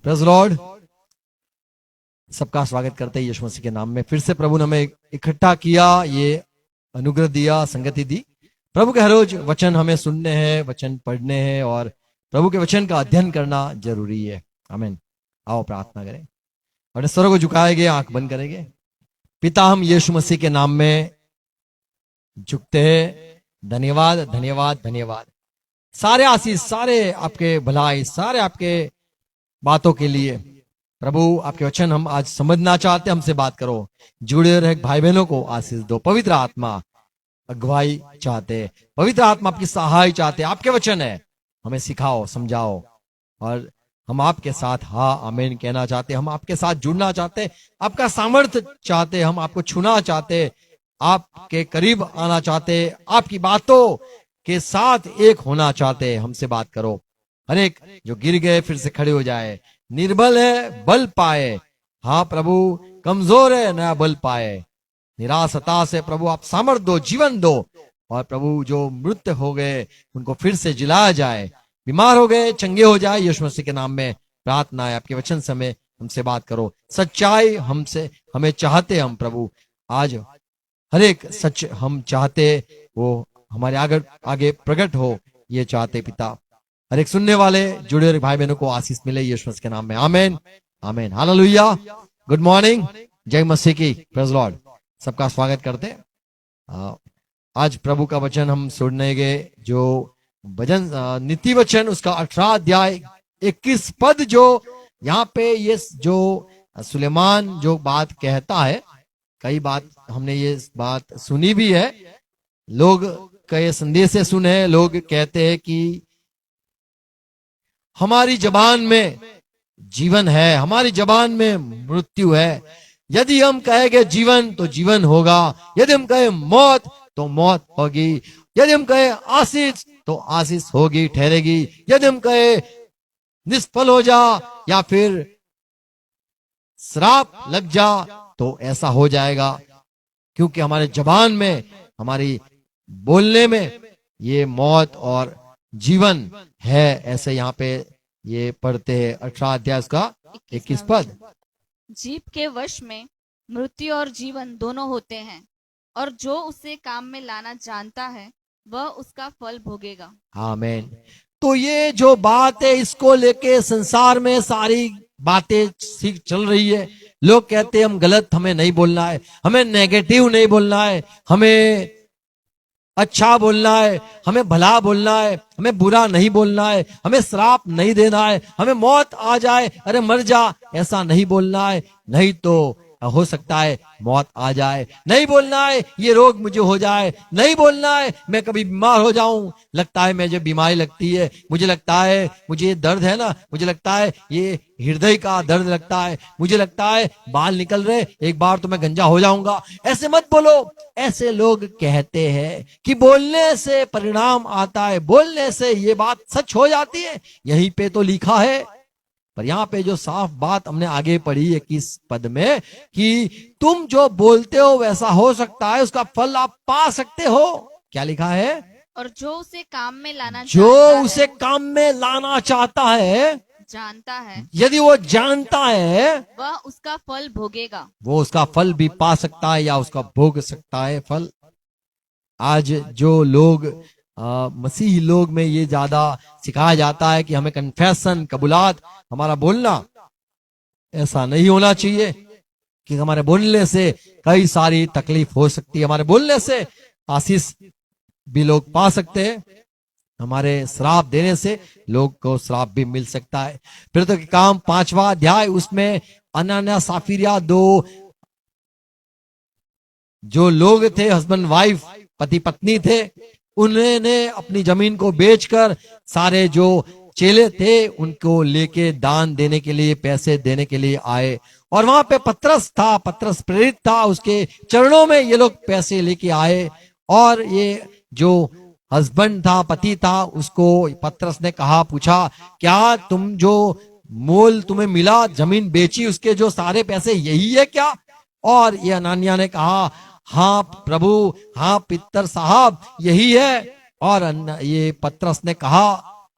Praise Lord. सबका स्वागत करते हैं यीशु मसीह के नाम में। फिर से प्रभु ने हमें इकट्ठा किया, ये अनुग्रह दिया, संगति दी। प्रभु के हर रोज वचन हमें सुनने हैं, वचन पढ़ने हैं और प्रभु के वचन का अध्ययन करना जरूरी है। आमीन। आओ प्रार्थना करें और स्वरों को झुकाएंगे, आंख बंद करेंगे। पिता, हम यीशु मसीह के नाम में झुकते हैं। धन्यवाद, धन्यवाद, धन्यवाद। सारे आशीष, सारे आपके भलाई, सारे आपके बातों के लिए प्रभु, आपके वचन हम आज समझना चाहते हैं। हमसे बात करो, जुड़े रहे भाई बहनों को आशीष दो। पवित्र आत्मा अगुवाई चाहते, पवित्र आत्मा आपकी सहाय चाहते। आपके वचन है, हमें सिखाओ, समझाओ और हम आपके साथ हाँ आमीन कहना चाहते। हम आपके साथ जुड़ना चाहते, आपका सामर्थ्य चाहते, हम आपको छूना चाहते, आपके करीब आना चाहते, आपकी बातों के साथ एक होना चाहते। हमसे बात करो। हर एक जो गिर गए फिर से खड़े हो जाए, निर्बल है बल पाए। हाँ प्रभु, कमजोर है नया बल पाए। निराश हताश है प्रभु, आप सामर्थ्य दो, जीवन दो। और प्रभु जो मृत हो गए उनको फिर से जिलाया जाए, बीमार हो गए चंगे हो जाए। यीशु मसीह के नाम में प्रार्थना है। आपके वचन समय हमसे बात करो। सच्चाई हमसे हमें चाहते हम प्रभु, आज हर एक सच हम चाहते वो हमारे आगे प्रकट हो, ये चाहते पिता। हर एक सुनने वाले जुड़े हुए भाई बहनों को आशीष मिले यीशु मसीह के नाम में। आमीन, आमीन, हालेलुया। गुड मॉर्निंग, जय मसीह की, प्रेज़ लॉर्ड। सबका स्वागत करते हैं। आज प्रभु का वचन हम सुनने गए, जो भजन नीति वचन उसका 18 अध्याय 21 पद, जो यहाँ पे ये जो सुलेमान जो बात कहता है, कई बात हमने ये बात सुनी भी है, लोग कई संदेश सुने। लोग कहते हैं कि हमारी जबान में जीवन है, हमारी जबान में मृत्यु है। यदि हम कहेंगे जीवन तो जीवन होगा, यदि हम कहें मौत तो मौत होगी, यदि हम कहें आशीष तो आशीष होगी, ठहरेगी। यदि हम कहें निष्फल हो जा या फिर श्राप लग जा तो ऐसा हो जाएगा, क्योंकि हमारे जबान में, हमारी बोलने में ये मौत और जीवन है। ऐसे यहाँ पे ये पढ़ते हैं 18 अध्याय का 21 पद। जीभ के वश में मृत्यु और जीवन दोनों होते हैं, और जो उसे काम में लाना जानता है वह उसका फल भोगेगा। आमीन। तो ये जो बात है, इसको लेके संसार में सारी बातें सीख चल रही है। लोग कहते हैं हम गलत, हमें नहीं बोलना है, हमें नेगेटिव नहीं बोलना है, हमें अच्छा बोलना है, हमें भला बोलना है, हमें बुरा नहीं बोलना है, हमें श्राप नहीं देना है, हमें मौत आ जाए अरे मर जा ऐसा नहीं बोलना है, नहीं तो हो सकता है मौत आ जाए। नहीं बोलना है ये रोग मुझे हो जाए, नहीं बोलना है मैं कभी बीमार हो जाऊं, लगता है मुझे बीमारी लगती है, मुझे लगता है मुझे ये दर्द है ना, मुझे लगता है ये हृदय का दर्द लगता है, मुझे लगता है बाल निकल रहे, एक बार तो मैं गंजा हो जाऊंगा। ऐसे मत बोलो। ऐसे लोग कहते हैं कि बोलने से परिणाम आता है, बोलने से ये बात सच हो जाती है। यहीं पे तो लिखा है, पर यहाँ पे जो साफ बात हमने आगे पढ़ी 21 पद में कि तुम जो बोलते हो वैसा हो सकता है, उसका फल आप पा सकते हो। क्या लिखा है? और जो उसे काम में लाना, जो उसे काम में लाना चाहता है, जानता है, यदि वो जानता है, वह उसका फल भोगेगा। वो उसका फल भी पा सकता है या उसका भोग सकता है फल। आज जो लोग मसीही लोग में ये ज्यादा सिखाया जाता है कि हमें कन्फेशन, कबूलात, हमारा बोलना ऐसा नहीं होना चाहिए, कि हमारे बोलने से कई सारी तकलीफ हो सकती है, हमारे बोलने से आशीष भी लोग पा सकते हैं, हमारे श्राप देने से लोग को श्राप भी मिल सकता है। फिर तो काम 5वां अध्याय, उसमें अनन्या साफिरिया, 2 जो लोग थे, हस्बैंड वाइफ, पति पत्नी थे, उन्होंने अपनी जमीन को बेचकर सारे जो चेले थे उनको लेके दान देने के लिए, पैसे देने के लिए आए। और वहां पे पतरस था, पतरस प्रेरित था, उसके चरणों में ये लोग पैसे लेके आए। और ये जो हस्बैंड था, पति था, उसको पतरस ने कहा, पूछा, क्या तुम जो मोल तुम्हें मिला, जमीन बेची, उसके जो सारे पैसे यही है क्या? और ये अनानिया ने कहा, हाँ प्रभु, हाँ पितर साहब, यही है। और ये पतरस ने कहा,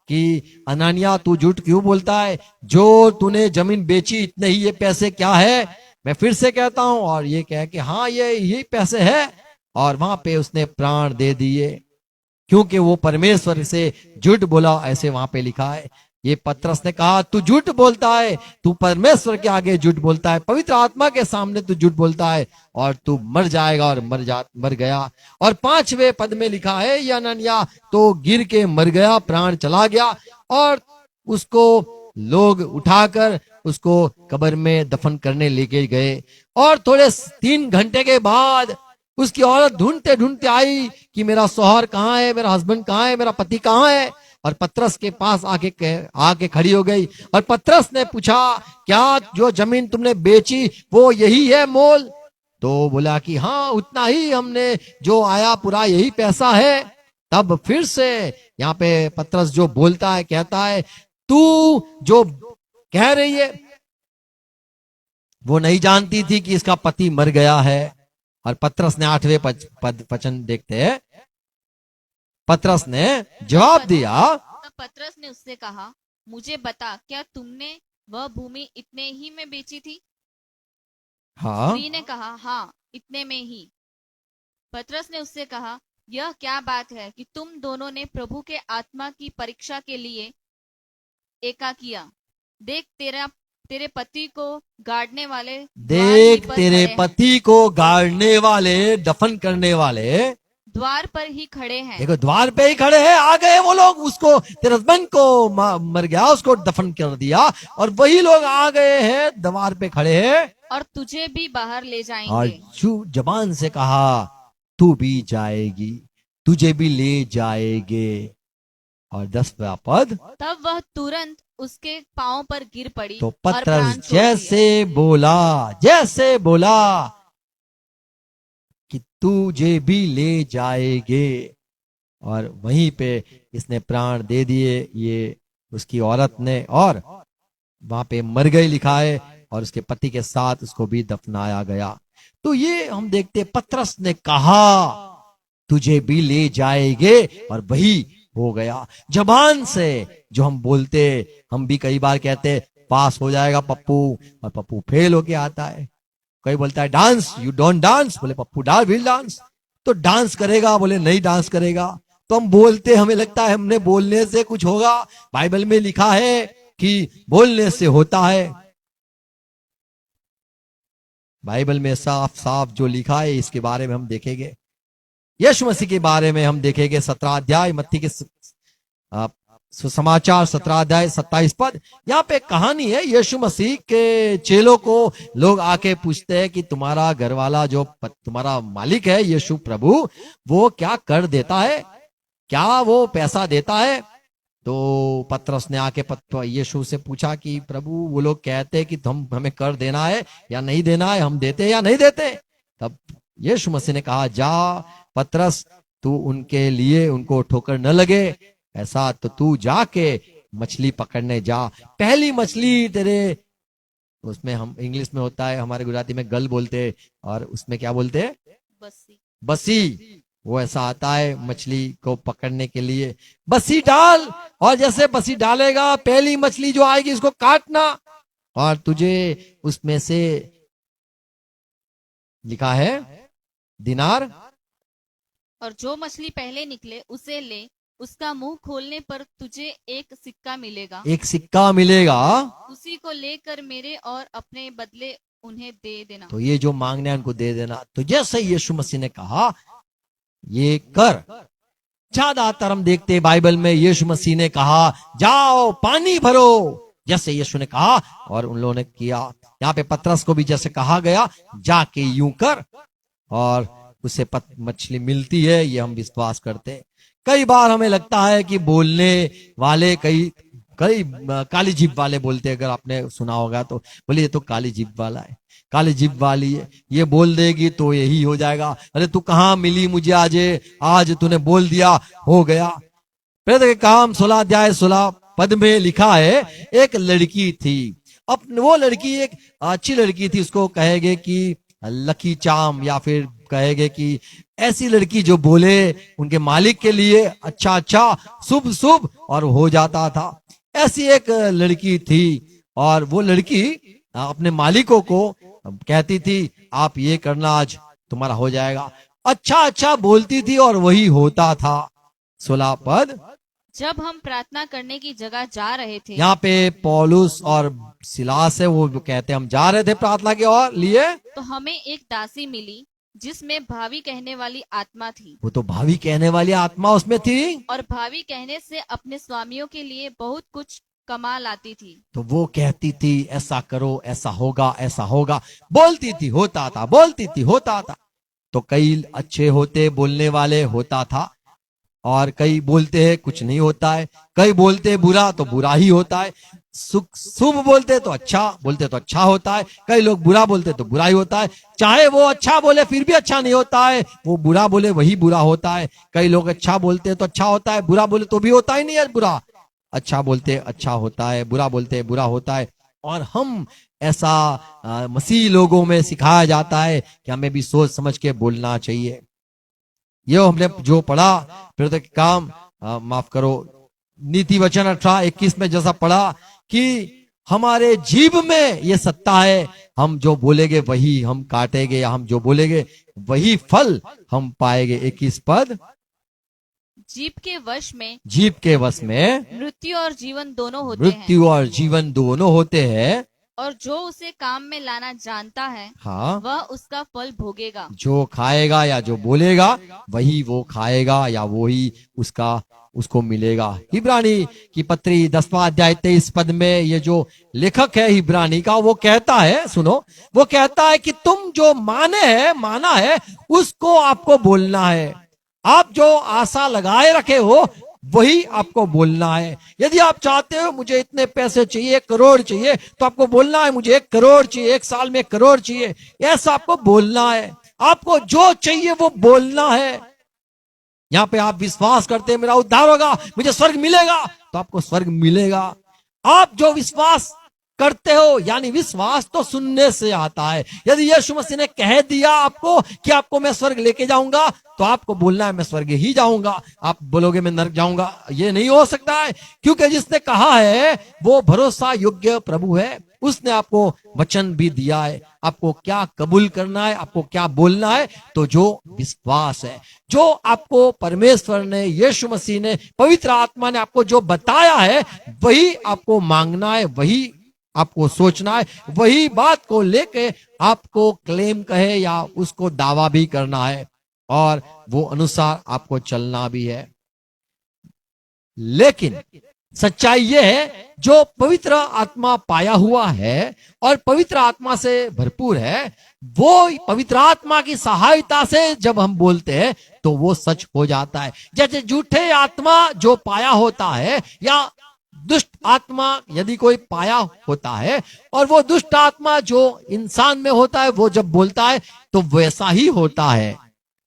कि अनानिया तू झूठ क्यों बोलता है, जो तूने जमीन बेची इतने ही ये पैसे क्या है। मैं फिर से कहता हूं, और ये कह के हाँ ये यही पैसे है, और वहां पे उसने प्राण दे दिए, क्योंकि वो परमेश्वर से झूठ बोला, ऐसे वहां पे लिखा है। ये पतरस ने कहा तू झूठ बोलता है, तू परमेश्वर के आगे झूठ बोलता है, पवित्र आत्मा के सामने तू झूठ बोलता है, और तू मर जाएगा, और मर गया। और 5वें पद में लिखा है ये अनन्या तो गिर के मर गया, प्राण चला गया, और उसको लोग उठाकर उसको कब्र में दफन करने लेके गए। और थोड़े 3 घंटे के बाद उसकी औरत ढूंढते ढूंढते आई कि मेरा शौहर कहाँ है, मेरा हस्बैंड कहाँ है, मेरा पति कहाँ है। और पतरस के पास आके खड़ी हो गई, और पतरस ने पूछा क्या जो जमीन तुमने बेची वो यही है मोल। तो बोला कि हाँ उतना ही, हमने जो आया पूरा यही पैसा है। तब फिर से यहाँ पे पतरस जो बोलता है, कहता है तू जो कह रही है, वो नहीं जानती थी कि इसका पति मर गया है। और पतरस ने 8वें पद वचन देखते हैं, पतरस ने जवाब दिया। तब पतरस ने उससे कहा मुझे बता, क्या तुमने वह भूमि इतने ही में बेची थी? हाँ, स्त्री ने कहा हाँ इतने में ही। पतरस ने उससे कहा यह क्या बात है कि तुम दोनों ने प्रभु के आत्मा की परीक्षा के लिए एका किया। देख तेरे पति को गाड़ने वाले देख तेरे पति को गाड़ने वाले, दफन करने वाले द्वार पर ही खड़े हैं। देखो द्वार पे ही खड़े हैं, आ गए वो लोग, उसको तेरे हस्बैंड को मर गया, उसको दफन कर दिया, और वही लोग आ गए हैं, द्वार पे खड़े हैं, और तुझे भी बाहर ले और जाएंगे। जबान से कहा तू भी जाएगी, तुझे भी ले जाएंगे। और 10वां पद, तब वह तुरंत उसके पांव पर गिर पड़ी तो और प्राण पतरस छोड़ दिए। जैसे बोला कि तुझे भी ले जाएंगे, और वहीं पे इसने प्राण दे दिए, ये उसकी औरत ने, और वहां पे मर गई लिखा है, और उसके पति के साथ उसको भी दफनाया गया। तो ये हम देखते पतरस ने कहा तुझे भी ले जाएंगे, और वही हो गया। जबान से जो हम बोलते, हम भी कई बार कहते पास हो जाएगा पप्पू, और पप्पू फेल होके आता है। कोई बोलता है डांस, यू डोंट डांस, बोले पप्पू विल डांस, तो डांस करेगा, बोले नहीं डांस करेगा। तो हम बोलते, हमें लगता है हमने बोलने से कुछ होगा। बाइबल में लिखा है कि बोलने से होता है, बाइबल में साफ साफ जो लिखा है इसके बारे में हम देखेंगे। यीशु मसीह के बारे में हम देखेंगे 17 अध्याय मत्ती के सुसमाचार 17 अध्याय 27 पद। यहाँ पे कहानी है, यीशु मसीह के चेलों को लोग आके पूछते हैं कि तुम्हारा घरवाला जो तुम्हारा मालिक है यीशु प्रभु, वो क्या कर देता है, क्या वो पैसा देता है? तो पतरस ने आके यीशु से पूछा कि प्रभु वो लोग कहते हैं कि हमें कर देना है या नहीं देना है, हम देते या नहीं देते। तब यीशु मसीह ने कहा जा पतरस, तू उनके लिए उनको ठोकर न लगे, ऐसा तो तू जाके मछली पकड़ने जा। पहली मछली तेरे, उसमें हम इंग्लिश में होता है, हमारे गुजराती में गल बोलते, और उसमें क्या बोलते हैं? बसी। वो ऐसा आता है मछली को पकड़ने के लिए, बसी डाल, और जैसे बसी डालेगा पहली मछली जो आएगी उसको काटना, और तुझे उसमें से लिखा है दिनार, और जो मछली पहले निकले उसे ले, उसका मुंह खोलने पर तुझे एक सिक्का मिलेगा, एक सिक्का मिलेगा, उसी को लेकर मेरे और अपने बदले उन्हें दे देना। तो ये जो मांगने हैं उनको दे देना। तो जैसे यीशु मसीह ने कहा ये कर। ज्यादातर हम देखते बाइबल में यीशु मसीह ने कहा जाओ पानी भरो, जैसे यीशु ने कहा और उन लोगों ने किया। यहाँ पे पतरस को भी जैसे कहा गया जाके यूं कर, और उसे मछली मिलती है, ये हम विश्वास करते हैं। कई बार हमें लगता है कि बोलने वाले कई काली जीभ वाले बोलते हैं, अगर आपने सुना होगा तो बोलिए ये तो काली जीभ वाला है, काली जीभ वाली है, ये बोल देगी तो यही हो जाएगा। अरे तू कहाँ मिली मुझे आज तूने बोल दिया हो गया। प्रेरितों के काम 16 अध्याय 16 पद में लिखा है एक लड़की थी, अब वो लड़की एक अच्छी लड़की थी, उसको कहेंगे कि लकी चाम या फिर कहेंगे कि ऐसी लड़की जो बोले उनके मालिक के लिए अच्छा अच्छा, शुभ शुभ, और हो जाता था। ऐसी एक लड़की थी, और वो लड़की अपने मालिकों को कहती थी आप ये करना, आज तुम्हारा हो जाएगा। अच्छा अच्छा बोलती थी और वही होता था। 16 पद। जब हम प्रार्थना करने की जगह जा रहे थे, यहाँ पे पौलुस और सिलास है, वो कहते हैं हम जा रहे थे प्रार्थना के और लिए, तो हमें एक दासी मिली जिसमें भावी कहने वाली आत्मा थी, वो तो भावी कहने वाली आत्मा उसमें थी, और भावी कहने से अपने स्वामियों के लिए बहुत कुछ कमा लाती थी। तो वो कहती थी ऐसा करो, ऐसा होगा, ऐसा होगा, बोलती थी होता था, बोलती थी होता था। तो कई अच्छे होते बोलने वाले, होता था, और कई बोलते हैं कुछ नहीं होता है, कई बोलते हैं बुरा तो बुरा ही होता है, शुभ बोलते तो अच्छा बोलते तो अच्छा होता है, कई लोग बुरा बोलते तो बुरा ही होता है, चाहे वो अच्छा बोले फिर भी अच्छा नहीं होता है, वो बुरा बोले वही बुरा होता है। कई लोग अच्छा बोलते तो अच्छा होता है, बुरा बोले तो भी होता ही नहीं है बुरा, अच्छा बोलते अच्छा होता है, बुरा बोलते बुरा होता है। और हम ऐसा मसीह लोगों में सिखाया जाता है कि हमें भी सोच समझ के बोलना चाहिए। ये हमने जो पढ़ा फिर काम, माफ करो, नीति वचन 18-21 में जैसा पढ़ा कि हमारे जीव में ये सत्ता है, हम जो बोलेंगे वही हम काटेंगे, या हम जो बोलेंगे वही फल हम पाएंगे। 21 पद। जीभ के वश में, जीव के वश में मृत्यु और जीवन दोनों होते हैं, मृत्यु और जीवन दोनों होते हैं, और जो उसे काम में लाना जानता है हाँ, वह उसका फल भोगेगा। जो खाएगा या जो बोलेगा वही वो खाएगा, या वही उसको मिलेगा। इब्रानी की पत्री 10वां अध्याय 23 पद में ये जो लेखक है इब्रानी का, वो कहता है, सुनो, वो कहता है कि तुम जो माना है उसको आपको बोलना है। आप जो आशा लगाए रखे हो वही आपको बोलना है। यदि आप चाहते हो मुझे इतने पैसे चाहिए, 1 करोड़ चाहिए, तो आपको बोलना है मुझे 1 करोड़ चाहिए, 1 साल में 1 करोड़ चाहिए, ऐसा आपको बोलना है। आपको जो चाहिए वो बोलना है। यहाँ पे आप विश्वास करते हैं मेरा उद्धार होगा, मुझे स्वर्ग मिलेगा, तो आपको स्वर्ग मिलेगा। आप जो विश्वास करते हो, यानी विश्वास तो सुनने से आता है। यदि यीशु मसीह ने कह दिया आपको कि आपको मैं स्वर्ग लेके जाऊंगा, तो आपको बोलना है मैं स्वर्ग ही जाऊंगा। आप बोलोगे मैं नरक जाऊंगा, ये नहीं हो सकता है, क्योंकि जिसने कहा है वो भरोसा योग्य प्रभु है। उसने आपको वचन भी दिया है, आपको क्या कबूल करना है, आपको क्या बोलना है। तो जो विश्वास है, जो आपको परमेश्वर ने, यीशु मसीह ने, पवित्र आत्मा ने आपको जो बताया है, वही आपको मांगना है, वही आपको सोचना है, वही बात को लेके आपको क्लेम कहे या उसको दावा भी करना है, और वो अनुसार आपको चलना भी है। लेकिन सच्चाई ये है, जो पवित्र आत्मा पाया हुआ है और पवित्र आत्मा से भरपूर है, वो पवित्र आत्मा की सहायता से जब हम बोलते हैं तो वो सच हो जाता है। जैसे झूठे आत्मा जो पाया होता है, या दुष्ट आत्मा यदि कोई पाया होता है, और वो दुष्ट आत्मा जो इंसान में होता है, वो जब बोलता है तो वैसा ही होता है।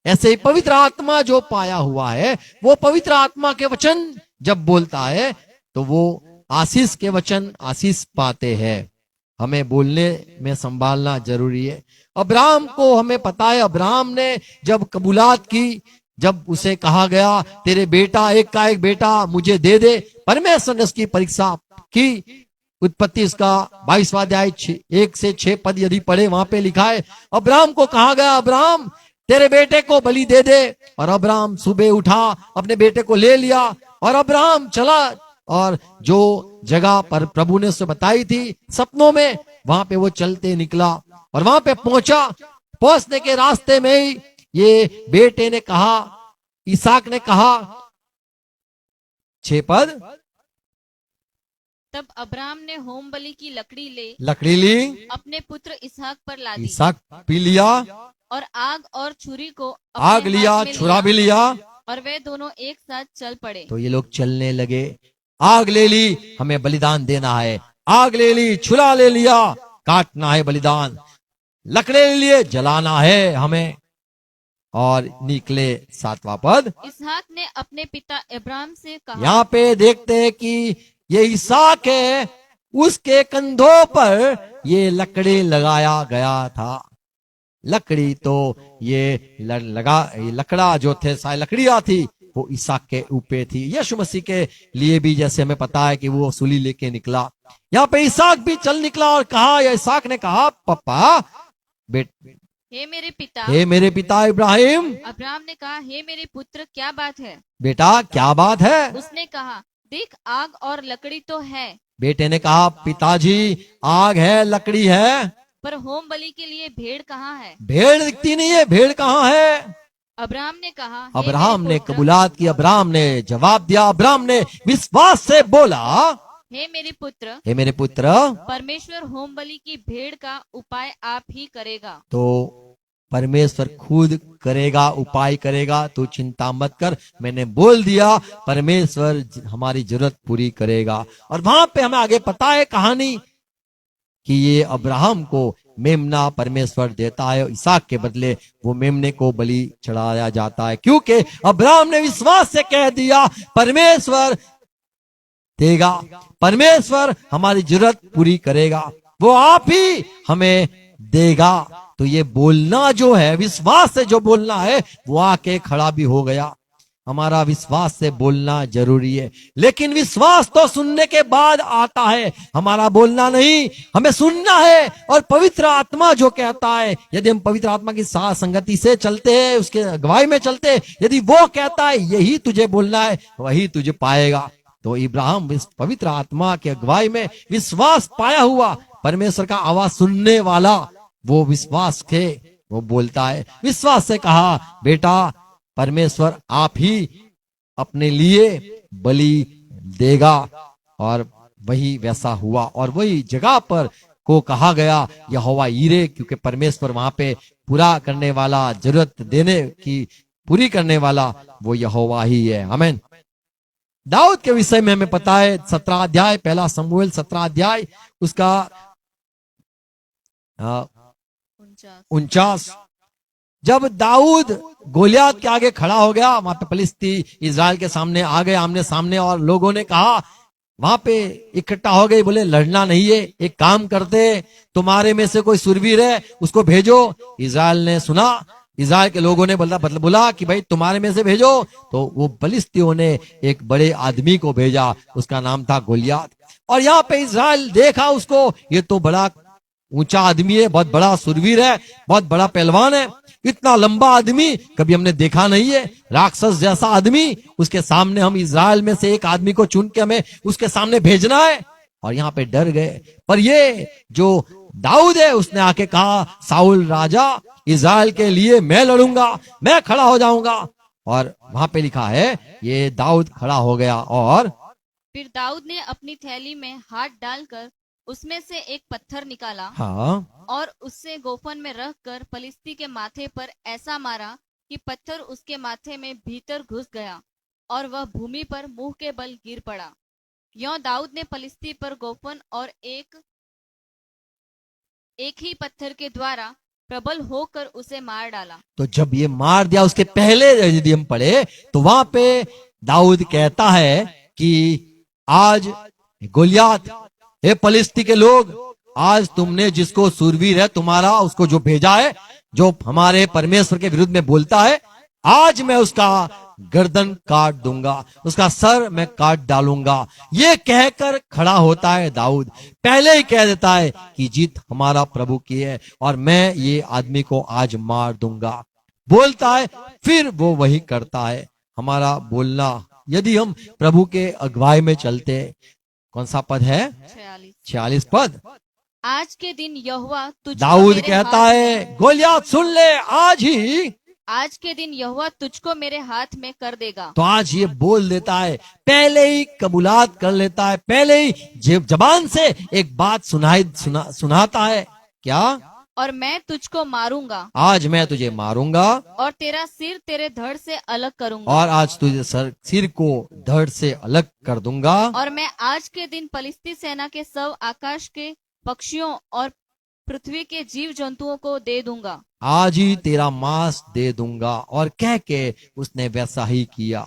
ऐसे ही पवित्र आत्मा जो पाया हुआ है, वो पवित्र आत्मा के वचन जब बोलता है तो वो आशीष के वचन आशीष पाते हैं। हमें बोलने में संभालना जरूरी है। अब्राहम को हमें पता है, अब्राहम ने जब कबूलात की, जब उसे कहा गया तेरे बेटा, एक का एक बेटा मुझे दे दे, परमेश्वर ने उसकी परीक्षा की। उत्पत्ति इसका 22वां अध्याय 1 से 6 पद यदि पढ़े, वहां पे लिखा है अब्राहम को कहा गया अब्राहम तेरे बेटे को बलि दे दे। और अब्राहम सुबह उठा, अपने बेटे को ले लिया और अब्राहम चला, और जो जगह पर प्रभु ने उसे बताई थी सपनों में, वहां पे वो चलते निकला और वहां पे पहुंचा। पहुंचने के रास्ते में ही ये बेटे ने कहा, इसहाक ने कहा, 6 पद, तब अब्राहम ने होम बलि की लकड़ी ली, अपने पुत्र इसहाक पर ला दी, इसहाक पी लिया, और आग और छुरी को आग लिया, छुरा भी लिया, और वे दोनों एक साथ चल पड़े। तो ये लोग चलने लगे। आग ले ली, हमें बलिदान देना है, आग ले ली, छुरा ले लिया, काटना है बलिदान, लकड़े ले लिए, जलाना है हमें, और निकले। 7वां पद, इसहाक ने अपने पिता अब्राहम से कहा, यहाँ पे देखते हैं कि ये इसहाक है, उसके कंधों पर ये लकड़े लगाया गया था। लकड़ी तो ये लकड़ा जो थे सारी लकड़ियां थी वो इसहाक के ऊपर थी। यीशु मसीह के लिए भी जैसे हमें पता है कि वो सूली लेके निकला, यहाँ पे इसहाक भी चल निकला और कहा, या इसहाक ने कहा, पापा हे मेरे पिता। हे मेरे पिता इब्राहिम। अब्राहम ने कहा, हे मेरे पुत्र, क्या बात है? बेटा क्या बात है? उसने कहा, देख आग और लकड़ी तो है। बेटे ने कहा, पिताजी आग है, लकड़ी है, पर होम बलि के लिए भेड़ कहाँ है? भेड़ दिखती नहीं है, भेड़ कहाँ है? अब्राहम ने कहा, हे अब्राहम मेरे ने पुत्र, कबूलात की, अब्राहम ने जवाब दिया, अब्राहम ने विश्वास से बोला, हे मेरे पुत्र, हे मेरे पुत्र, परमेश्वर होम बलि की भेड़ का उपाय आप ही करेगा। तो परमेश्वर खुद करेगा, उपाय करेगा, तू चिंता मत कर, मैंने बोल दिया, परमेश्वर हमारी जरूरत पूरी करेगा। और वहां पे हमें आगे पता है कहानी कि ये अब्राहम को मेमना परमेश्वर देता है, इसहाक के बदले वो मेमने को बलि चढ़ाया जाता है, क्योंकि अब्राहम ने विश्वास से कह दिया, परमेश्वर देगा, परमेश्वर हमारी जरूरत पूरी करेगा, वो आप ही हमें देगा। तो ये बोलना जो है, विश्वास से जो बोलना है, वो आके खड़ा भी हो गया। हमारा विश्वास से बोलना जरूरी है, लेकिन विश्वास तो सुनने के बाद आता है, हमारा बोलना नहीं, हमें सुनना है। और पवित्र आत्मा जो कहता है, यदि हम पवित्र आत्मा की साथ संगति से चलते हैं, उसके अगुवाई में चलते हैं, यदि वो कहता है यही तुझे बोलना है, वही तुझे पाएगा। तो इब्राहिम इस पवित्र आत्मा के अगुवाई में विश्वास पाया हुआ, परमेश्वर का आवाज सुनने वाला, वो विश्वास के वो बोलता है, विश्वास से कहा, बेटा परमेश्वर आप ही अपने लिए बलि देगा। और वही वैसा हुआ, और वही जगह पर को कहा गया यहोवा यीरे, क्योंकि परमेश्वर वहां पे पूरा करने वाला, जरूरत देने की पूरी करने वाला वो यहोवा ही है। आमीन। दाऊद के विषय में हमें पता है, 17 अध्याय, पहला शमूएल 17 अध्याय उसका 49, जब दाऊद गोलियत के आगे खड़ा हो गया, वहां पे फलिस्ती इजराइल के सामने आ गए आमने सामने, और लोगों ने कहा, वहां पे इकट्ठा हो गए, बोले लड़ना नहीं है, एक काम करते, तुम्हारे में से कोई सुरवीर है उसको भेजो। इजराइल ने सुना, इजराइल के लोगों ने बोला कि भाई तुम्हारे में से भेजो। तो वो फलिस्तियों ने एक बड़े आदमी को भेजा, उसका नाम था गोलियत। और यहाँ पे इजराइल देखा उसको, ये तो बड़ा ऊंचा आदमी है, बहुत बड़ा सुरवीर है, बहुत बड़ा पहलवान है, इतना लंबा आदमी कभी हमने देखा नहीं है, राक्षस जैसा आदमी, उसके सामने हम इजराइल में से एक आदमी को चुन के हमें उसके सामने भेजना है। और यहाँ पे डर गए। पर ये जो दाऊद है, उसने आके कहा, साउल राजा, इजराइल के लिए मैं लड़ूंगा, मैं खड़ा हो जाऊंगा। और वहां पे लिखा है, ये दाऊद खड़ा हो गया। और फिर दाऊद ने अपनी थैली में हाथ डालकर उसमें से एक पत्थर निकाला, हाँ, और उससे गोफन में रखकर फलिस्ती के माथे पर ऐसा मारा कि पत्थर उसके माथे में भीतर घुस गया, और वह भूमि पर मुंह के बल गिर पड़ा। यों दाऊद ने फलिस्ती पर गोफन और एक ही पत्थर के द्वारा प्रबल होकर उसे मार डाला। तो जब ये मार दिया, उसके पहले यदि हम पढ़े तो वहां पे दाऊद कहता है कि आज गोलियत, हे फलिस्ती के लोग, आज तुमने जिसको सूरवीर है तुम्हारा, उसको जो भेजा है, जो हमारे परमेश्वर के विरुद्ध में बोलता है, आज मैं उसका गर्दन काट दूंगा, उसका सर मैं काट डालूंगा। ये कहकर खड़ा होता है दाऊद, पहले ही कह देता है कि जीत हमारा प्रभु की है, और मैं ये आदमी को आज मार दूंगा। बोलता है, फिर वो वही करता है। हमारा बोलना, यदि हम प्रभु के अगुवाई में चलते, कौन सा पद है? 46 पद। आज के दिन यहोवा तुझको दाऊद मेरे कहता हाथ है, गोलियत सुन ले, आज के दिन यहोवा तुझको मेरे हाथ में कर देगा। तो आज ये बोल देता है, पहले ही कबूलात कर लेता है, पहले ही जबान से एक बात सुनाता है, क्या? और मैं तुझको मारूंगा, आज मैं तुझे मारूंगा, और तेरा सिर तेरे धड़ से अलग करूंगा, और आज तुझे सिर को धड़ से अलग कर दूंगा। और मैं आज के दिन फलिस्ती सेना के सब आकाश के पक्षियों और पृथ्वी के जीव जंतुओं को दे दूंगा। आज ही तेरा मांस दे दूंगा। और कह के उसने वैसा ही किया।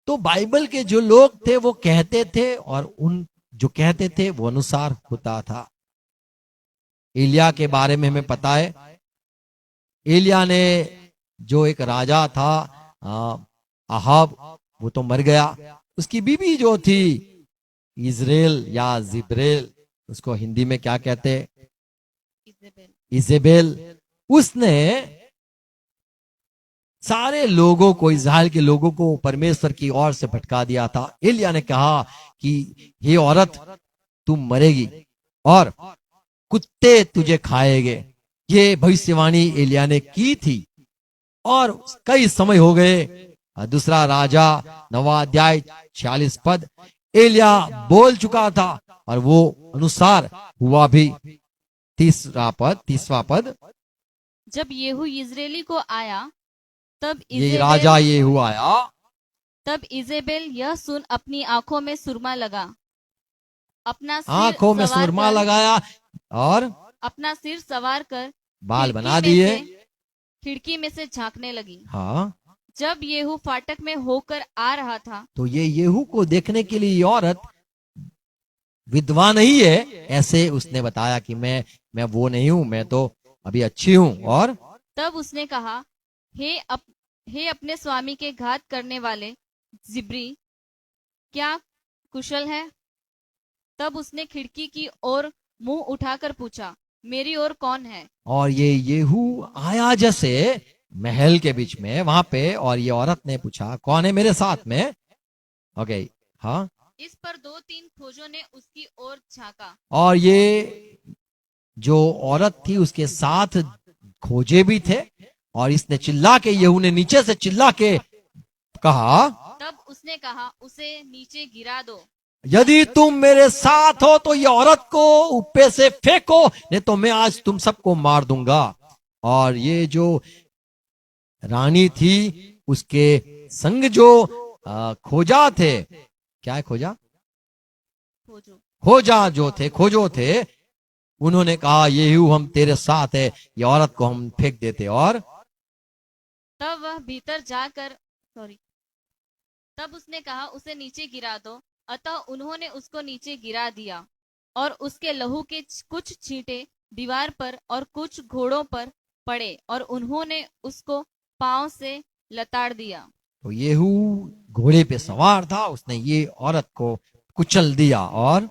तो बाइबल के जो लोग थे वो कहते थे, और उन जो कहते थे वो अनुसार होता था। एलिया के बारे में हमें पता है, एलिया ने, जो एक राजा था अहाब, वो तो मर गया। उसकी बीवी जो थी इजराइल या जिब्रेल, उसको हिंदी में क्या कहते, इजेबेल। इजेबेल, उसने सारे लोगों को, इज़राइल के लोगों को परमेश्वर की ओर से भटका दिया था। एलिया ने कहा कि हे औरत, तू मरेगी और कुत्ते तुझे खाएंगे। ये भविष्यवाणी एलिया ने की थी। और कई समय हो गए। दूसरा राजा 9वां अध्याय 46 पद, एलिया बोल चुका था और वो अनुसार हुआ भी। 30वां पद, जब येहू इजरायली को आया, तब ये राजा ये हुआ आया, तब इजेबेल यह सुन अपनी आंखों में सुरमा लगा, अपना सिर आंखों में सवार सुरमा कर लगाया और अपना सिर सवार कर बाल खिड़की बना में दिए। से खिड़की में से झांकने लगी। हाँ, जब येहू फाटक में होकर आ रहा था, तो ये येहू को देखने के लिए ये औरत विधवा नहीं है, ऐसे उसने बताया कि मैं वो नहीं हूं, मैं तो अभी अच्छी हूं। और तब उसने कहा, हे अपने स्वामी के घात करने वाले जिब्री, क्या कुशल है? तब उसने खिड़की की ओर मुंह उठाकर पूछा, मेरी ओर कौन है? और ये येहू आया जैसे महल के बीच में वहां पे, और ये औरत ने पूछा कौन है मेरे साथ में। ओके, हाँ। इस पर 2-3 खोजों ने उसकी ओर झांका। और ये जो औरत थी उसके साथ खोजे भी थे। और इसने चिल्ला के, येहू ने नीचे से चिल्ला के कहा, तब उसने कहा, उसे नीचे गिरा दो। यदि तुम मेरे साथ हो तो ये औरत को ऊपर से फेंको, नहीं तो मैं आज तुम सबको मार दूंगा। और ये जो रानी थी, उसके संग जो खोजा थे, क्या है खोजा, खोजो थे, उन्होंने कहा येहू हम तेरे साथ है, ये औरत को हम फेंक देते। और तब वह भीतर जाकर तब उसने कहा, उसे नीचे गिरा दो। अतः उन्होंने उसको नीचे गिरा दिया और उसके लहू के कुछ छींटे दीवार पर और कुछ घोड़ों पर पड़े और उन्होंने उसको पांव से लताड़ दिया। तो येहू घोड़े पे सवार था, उसने ये औरत को कुचल दिया। और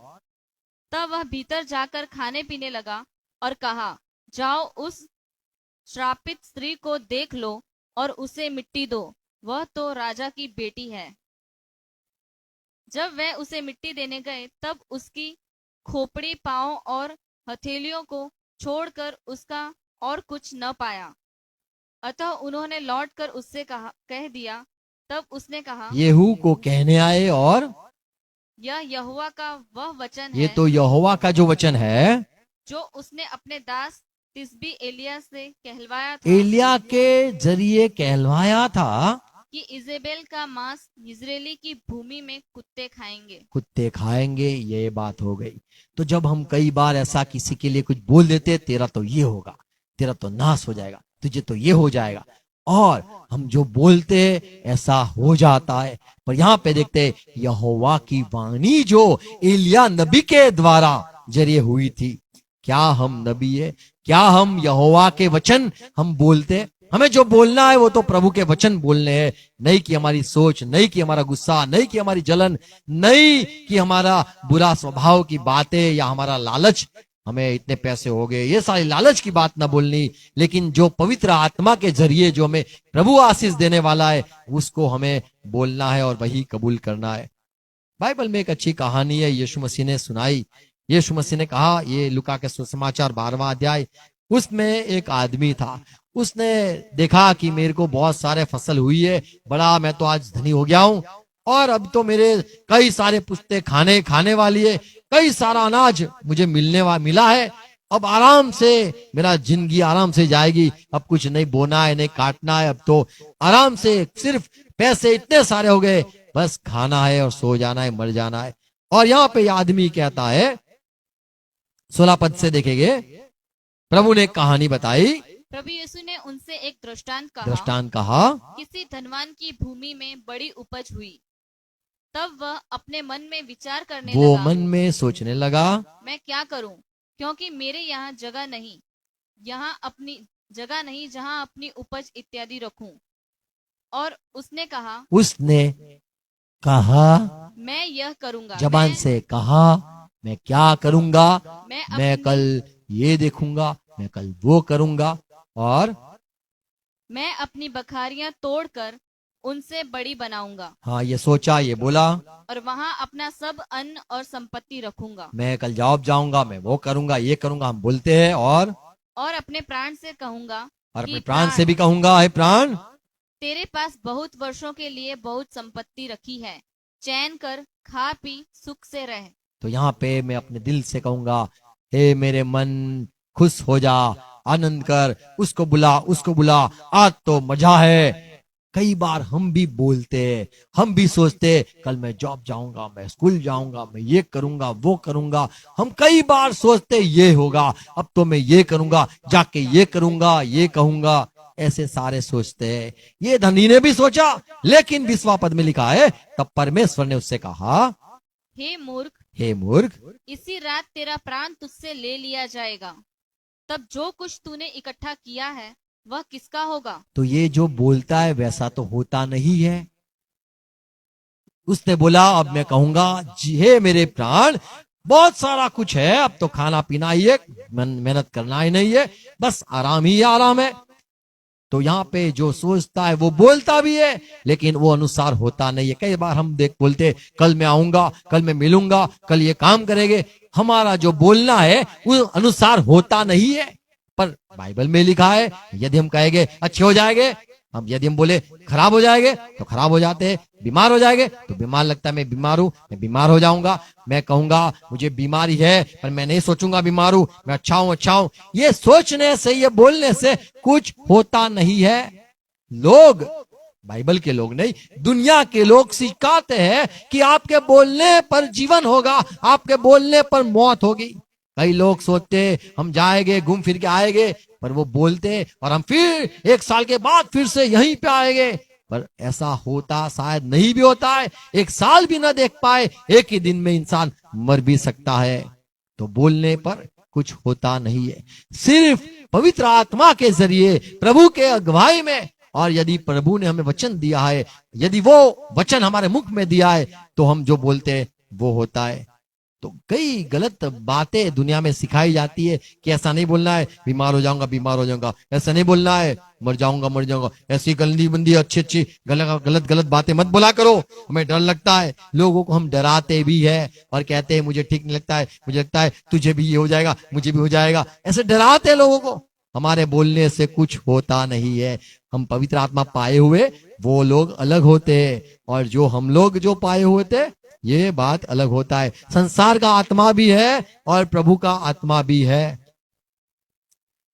तब वह भीतर जाकर खाने पीने लगा और कहा, जाओ उस श्रापित स्त्री को देख लो और उसे मिट्टी दो, वह तो राजा की बेटी है। जब वह उसे मिट्टी देने गए, तब उसकी खोपड़ी, पांव और हथेलियों को छोड़कर उसका और कुछ न पाया। अतः उन्होंने लौटकर उससे कह दिया। तब उसने कहा, येहू को कहने आए, और यह यहोवा का वह वचन ये है तो यहोवा का जो वचन है, जो उसने अपने दास तिस्बी एलिया से कहलवाया था, एलिया के जरिए कहलवाया था कि इजेबेल का मांस इजरायली की भूमि में कुत्ते खाएंगे। कुत्ते खाएंगे। ये बात हो गई। तो जब हम कई बार ऐसा किसी के लिए कुछ बोल देते, तेरा तो ये होगा, तेरा तो नाश हो जाएगा, तुझे तो ये हो जाएगा, और हम जो बोलते ऐसा हो जाता है। पर यहाँ पे देखते यहोवा की वाणी जो एलिया नबी के द्वारा जरिए हुई थी। क्या हम नबी है? क्या हम यहोवा के वचन हम बोलते? हमें जो बोलना है वो तो प्रभु के वचन बोलने हैं, नहीं कि हमारी सोच, नहीं कि हमारा गुस्सा, नहीं कि हमारी जलन, नहीं कि हमारा बुरा स्वभाव की बातें या हमारा लालच, हमें इतने पैसे हो गए, ये सारी लालच की बात ना बोलनी। लेकिन जो पवित्र आत्मा के जरिए जो हमें प्रभु आशीष देने वाला है, उसको हमें बोलना है और वही कबूल करना है। बाइबल में एक अच्छी कहानी है, यीशु मसीह ने सुनाई। यीशु मसीह ने कहा, ये लूका के सुसमाचार 12वां अध्याय, उसमें एक आदमी था। उसने देखा कि मेरे को बहुत सारे फसल हुई है, बड़ा मैं तो आज धनी हो गया हूं, और अब तो मेरे कई सारे पुश्ते खाने वाली है, कई सारा अनाज मुझे मिला है। अब आराम से मेरा जिंदगी आराम से जाएगी, अब कुछ नहीं बोना है, नहीं काटना है, अब तो आराम से सिर्फ पैसे इतने सारे हो गए, बस खाना है और सो जाना है, मर जाना है। और यहाँ पे आदमी कहता है, 16 पद से देखेंगे, प्रभु ने कहानी बताई। प्रभु यीशु ने उनसे एक दृष्टांत कहा, किसी धनवान की भूमि में बड़ी उपज हुई। तब वह अपने मन में विचार करने वो लगा, मन में सोचने लगा, मैं क्या करूं, क्योंकि मेरे यहाँ जगह नहीं, यहाँ अपनी जगह नहीं जहां अपनी उपज इत्यादि रखूं। और उसने कहा, उसने कहा, मैं यह करूंगा, जबान से कहा, मैं क्या करूंगा, मैं मैं अपनी कल ये देखूंगा, मैं कल वो करूंगा। और मैं अपनी बखारियां तोड़कर उनसे बड़ी बनाऊंगा हाँ, ये सोचा, ये बोला, और वहां अपना सब अन्न और संपत्ति रखूंगा। मैं कल जॉब जाऊंगा, मैं वो करूंगा, ये करूंगा, हम बोलते हैं। और अपने प्राण से कहूंगा और कि अपने प्राण से भी कहूंगा, हे प्राण, तेरे पास बहुत वर्षों के लिए बहुत संपत्ति रखी है, चैन कर, खा पी, सुख से रह। तो यहाँ पे मैं अपने दिल से कहूंगा, हे मेरे मन, खुश हो जा, आनंद कर, उसको बुला, उसको बुला, आज तो मजा है। कई बार हम भी बोलते हैं, हम भी सोचते हैं, कल मैं जॉब जाऊंगा, मैं स्कूल जाऊंगा, मैं ये करूंगा, वो करूंगा। हम कई बार सोचते ये होगा, अब तो मैं ये करूंगा, जाके ये करूंगा, ये कहूंगा। ऐसे सारे सोचते हैं। ये धनी ने भी सोचा, लेकिन 20वां पद में लिखा है, तब परमेश्वर ने उससे कहा, हे मूर्ख, हे मूर्ख, इसी रात तेरा प्राण तुझसे ले लिया जाएगा। तब जो कुछ तूने इकट्ठा किया है वह किसका होगा? तो ये जो बोलता है वैसा तो होता नहीं है। उसने बोला, अब मैं कहूंगा, जी हे मेरे प्राण, बहुत सारा कुछ है, अब तो खाना पीना ही है, मेहनत करना ही नहीं है, बस आराम ही आराम है। तो यहाँ पे जो सोचता है वो बोलता भी है, लेकिन वो अनुसार होता नहीं है। कई बार हम बोलते, कल मैं आऊंगा, कल मैं मिलूंगा, कल ये काम करेंगे। हमारा जो बोलना है वो अनुसार होता नहीं है। पर बाइबल में लिखा है, यदि हम कहेंगे अच्छे हो जाएंगे, हम यदि हम बोले खराब हो जाएंगे तो खराब हो जाते हैं, बीमार हो जाएंगे तो बीमार लगता है, मैं बीमार हूं, मैं बीमार हो जाऊंगा। मैं कहूंगा मुझे बीमारी है, पर मैं नहीं सोचूंगा बीमार हूं, मैं अच्छा हूं, अच्छा हूं। ये सोचने से, ये बोलने से कुछ होता नहीं है। लोग, बाइबल के लोग नहीं, दुनिया के लोग सिखाते हैं कि आपके बोलने पर जीवन होगा, आपके बोलने पर मौत होगी। कई लोग सोचते हम जाएंगे, घूम फिर के आएंगे, पर वो बोलते और हम फिर 1 साल के बाद फिर से यहीं पे आएंगे। पर ऐसा होता शायद नहीं भी होता है। 1 साल भी ना देख पाए, एक ही दिन में इंसान मर भी सकता है। तो बोलने पर कुछ होता नहीं है। सिर्फ पवित्र आत्मा के जरिए, प्रभु के अगुवाई में, और यदि प्रभु ने हमें वचन दिया है, यदि वो वचन हमारे मुख में दिया है, तो हम जो बोलते हैं वो होता है। तो कई गलत बातें दुनिया में सिखाई जाती है कि ऐसा नहीं बोलना है, बीमार हो जाऊंगा, बीमार हो जाऊंगा, ऐसा नहीं बोलना है, मर जाऊंगा, मर जाऊंगा, ऐसी गंदी बंदी अच्छी अच्छी गलत गलत गलत बातें मत बोला करो। हमें डर लगता है, लोगों को हम डराते भी है और कहते हैं मुझे ठीक नहीं लगता है, मुझे लगता है तुझे भी ये हो जाएगा, मुझे भी हो जाएगा, ऐसे डराते हैं लोगों को। हमारे बोलने से कुछ होता नहीं है। हम पवित्र आत्मा पाए हुए वो लोग अलग होते हैं, और जो हम लोग जो पाए हुए थे, ये बात अलग होता है। संसार का आत्मा भी है और प्रभु का आत्मा भी है।